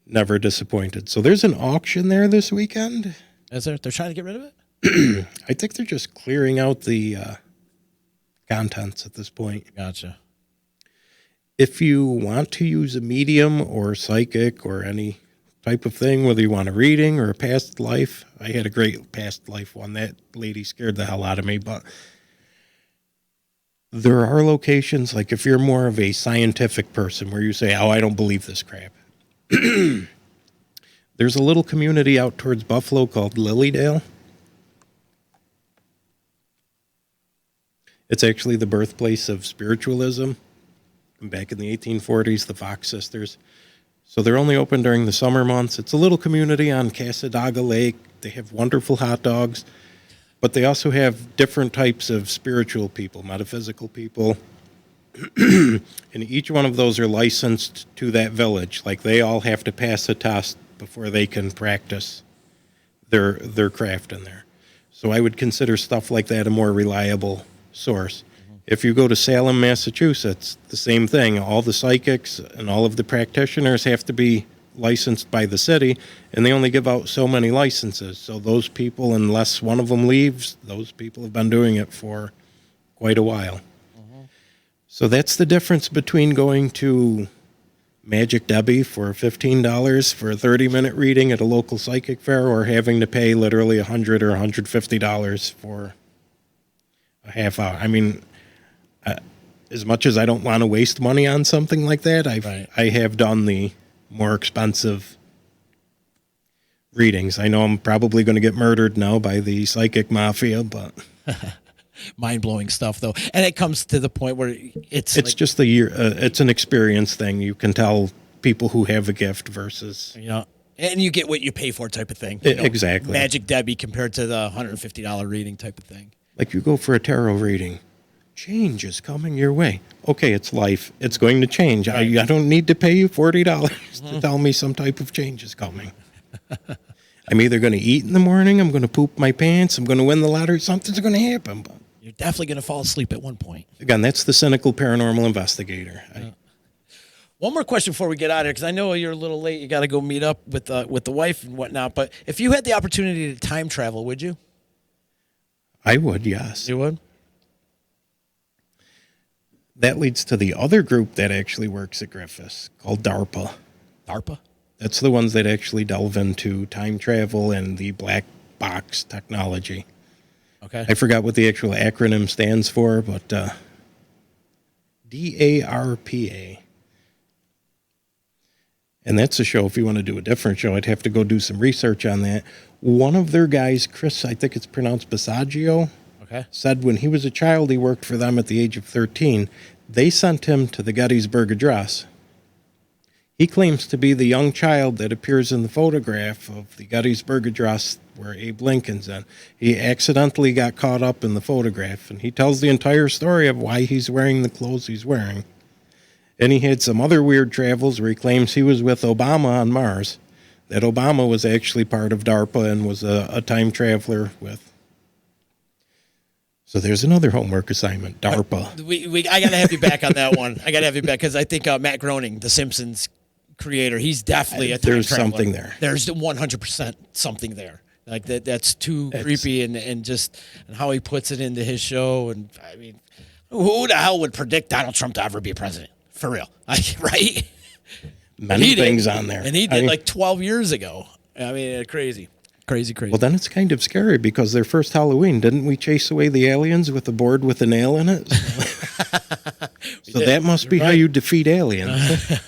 never disappointed. So there's an auction there this weekend. Is there? They're trying to get rid of it? I think they're just clearing out the contents at this point. Gotcha. If you want to use a medium or psychic or any type of thing, whether you want a reading or a past life, I had a great past life one. That lady scared the hell out of me, but there are locations, like if you're more of a scientific person where you say, oh, I don't believe this crap. There's a little community out towards Buffalo called Lilydale. It's actually the birthplace of spiritualism. Back in the 1840s, the Fox sisters. So they're only open during the summer months. It's a little community on Casadaga Lake. They have wonderful hot dogs, but they also have different types of spiritual people, metaphysical people. And each one of those are licensed to that village. Like they all have to pass a test before they can practice their craft in there. So I would consider stuff like that a more reliable source. If you go to Salem, Massachusetts, the same thing. All the psychics and all of the practitioners have to be licensed by the city, and they only give out so many licenses. So those people, unless one of them leaves, those people have been doing it for quite a while. So that's the difference between going to Magic Debbie for $15 for a 30-minute reading at a local psychic fair, or having to pay literally $100 or $150 for a half hour. I mean, as much as I don't want to waste money on something like that, I have done the more expensive readings. I know I'm probably going to get murdered now by the psychic mafia, but mind-blowing stuff though. And it comes to the point where it's like, just the year. It's an experience thing. You can tell people who have a gift versus, and you get what you pay for type of thing. Exactly. Magic Debbie compared to the $150 reading type of thing. Like you go for a tarot reading. Change is coming your way. Okay, it's life. It's going to change. Right. I don't need to pay you $40 to tell me some type of change is coming. I'm either going to eat in the morning, I'm going to poop my pants, I'm going to win the lottery, something's going to happen. But you're definitely going to fall asleep at one point. Again, that's the cynical paranormal investigator. One more question before we get out of here, because I know you're a little late. You got to go meet up with the wife and whatnot. But if you had the opportunity to time travel, would you? I would, yes. You would? That leads to the other group that actually works at Griffiss called DARPA. DARPA? That's the ones that actually delve into time travel and the black box technology. Okay. I forgot what the actual acronym stands for, but DARPA. And that's a show. If you want to do a different show, I'd have to go do some research on that. One of their guys, Chris, I think it's pronounced Basaggio, said when he was a child, he worked for them at the age of 13. They sent him to the Gettysburg Address. He claims to be the young child that appears in the photograph of the Gettysburg Address where Abe Lincoln's in. He accidentally got caught up in the photograph, and he tells the entire story of why he's wearing the clothes he's wearing. And he had some other weird travels where he claims he was with Obama on Mars, that Obama was actually part of DARPA and was a time traveler with. So there's another homework assignment, DARPA. I got to have you back on that one. I got to have you back because I think Matt Groening, the Simpsons creator, he's definitely a time There's traveler. Something there. There's 100% something there. Like that's too creepy, and just and how he puts it into his show. And I mean, who the hell would predict Donald Trump to ever be a president? For real, right? Many things on there. And he did like 12 years ago. I mean, crazy. Well, then it's kind of scary because their first Halloween, didn't we chase away the aliens with a board with a nail in it? So that must be how you defeat aliens.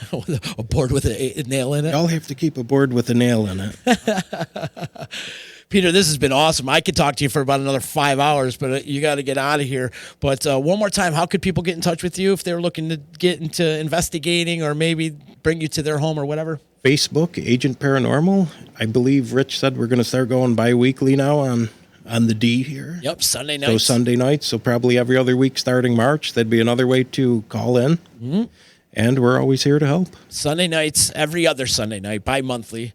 A board with a nail in it? Y'all have to keep a board with a nail in it. Peter, this has been awesome. I could talk to you for about another 5 hours, but you got to get out of here. But one more time, how could people get in touch with you if they're looking to get into investigating or maybe bring you to their home or whatever? Facebook, Agent Paranormal. I believe Rich said we're going to start going bi-weekly now on the D here. Yep, Sunday nights. So Sunday nights, so probably every other week starting March. That'd be another way to call in. Mm-hmm. And we're always here to help. Sunday nights, every other Sunday night, bi-monthly.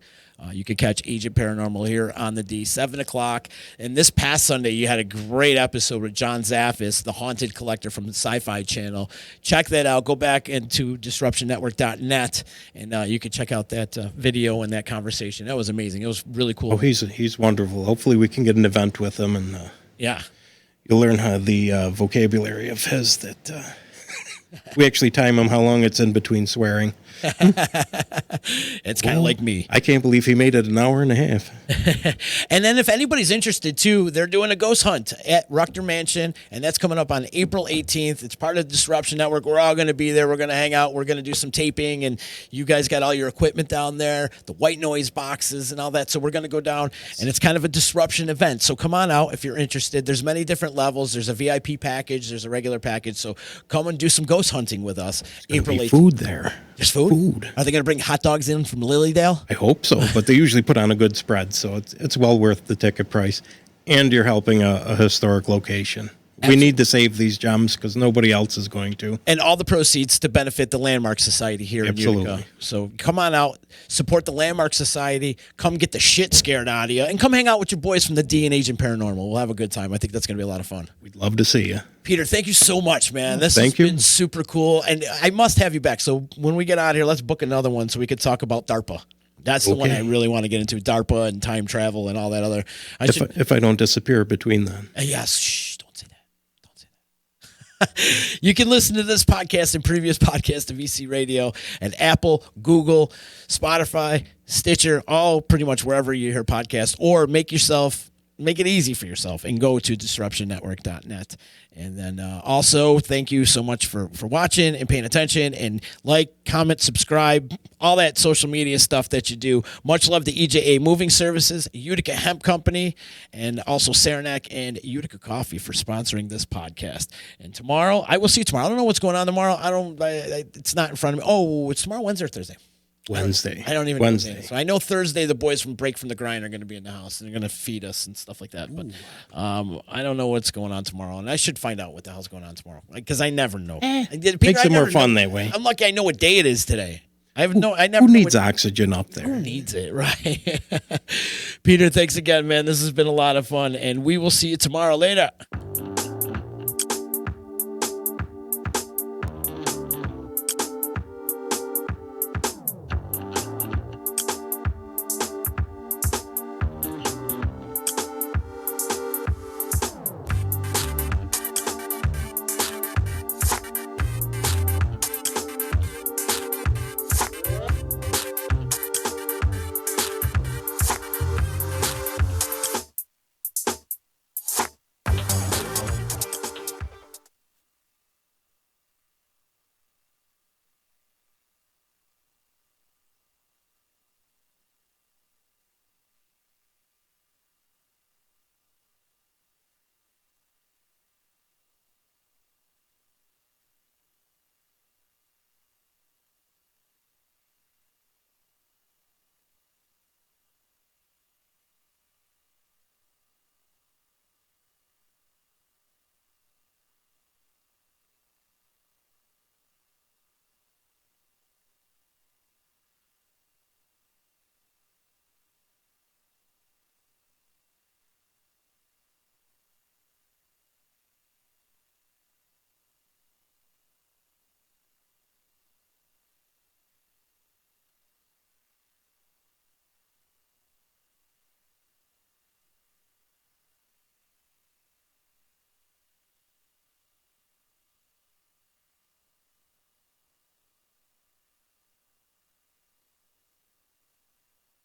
You could catch Agent Paranormal here on the D, 7 o'clock. And this past Sunday, you had a great episode with John Zaffis, the Haunted Collector from the Sci-Fi Channel. Check that out. Go back into disruptionnetwork.net, and you can check out that video and that conversation. That was amazing. It was really cool. Oh, he's wonderful. Hopefully we can get an event with him, and yeah, you'll learn how the vocabulary of his that We actually time them how long it's in between swearing. It's kind of like me. I can't believe he made it an hour and a half. And then if anybody's interested too, they're doing a ghost hunt at Rucker Mansion, and that's coming up on April 18th. It's part of the Disruption Network. We're all going to be there. We're going to hang out. We're going to do some taping, and you guys got all your equipment down there, the white noise boxes and all that. So we're going to go down, and it's kind of a disruption event. So come on out if you're interested. There's many different levels. There's a VIP package. There's a regular package. So come and do some ghost hunting with us. April 18th. Food there. There's food? Are they going to bring hot dogs in from Lilydale? I hope so, but they usually put on a good spread, so it's well worth the ticket price. And you're helping a historic location. We need to save these gems because nobody else is going to. And all the proceeds to benefit the Landmark Society here in Utica. So come on out, support the Landmark Society, come get the shit scared out of you, and come hang out with your boys from the D and Agent Paranormal. We'll have a good time. I think that's going to be a lot of fun. We'd love to see you. Peter, thank you so much, man. This has been super cool, and I must have you back. So when we get out of here, let's book another one so we could talk about DARPA. That's the one I really want to get into, DARPA and time travel and all that other. If I don't disappear between then. Yes, shh, don't say that. You can listen to this podcast and previous podcasts of VC Radio and Apple, Google, Spotify, Stitcher, all pretty much wherever you hear podcasts, or make it easy for yourself and go to disruptionnetwork.net. And then also, thank you so much for watching and paying attention, and like, comment, subscribe, all that social media stuff that you do. Much love to EJA Moving Services, Utica Hemp Company, and also Saranac and Utica Coffee for sponsoring this podcast. And tomorrow, I will see you tomorrow. I don't know what's going on tomorrow. It's not in front of me. Oh, it's tomorrow, Wednesday or Thursday? Wednesday. I don't even Wednesday. know. So I know Thursday the boys from Break from the Grind are going to be in the house, and they're going to feed us and stuff like that. But I don't know what's going on tomorrow, and I should find out what the hell's going on tomorrow because I never know. Peter, makes it more fun that way. I'm lucky I know what day it is today. I never. Who needs oxygen up there? Who needs it, right? Peter, thanks again, man. This has been a lot of fun, and we will see you tomorrow. Later.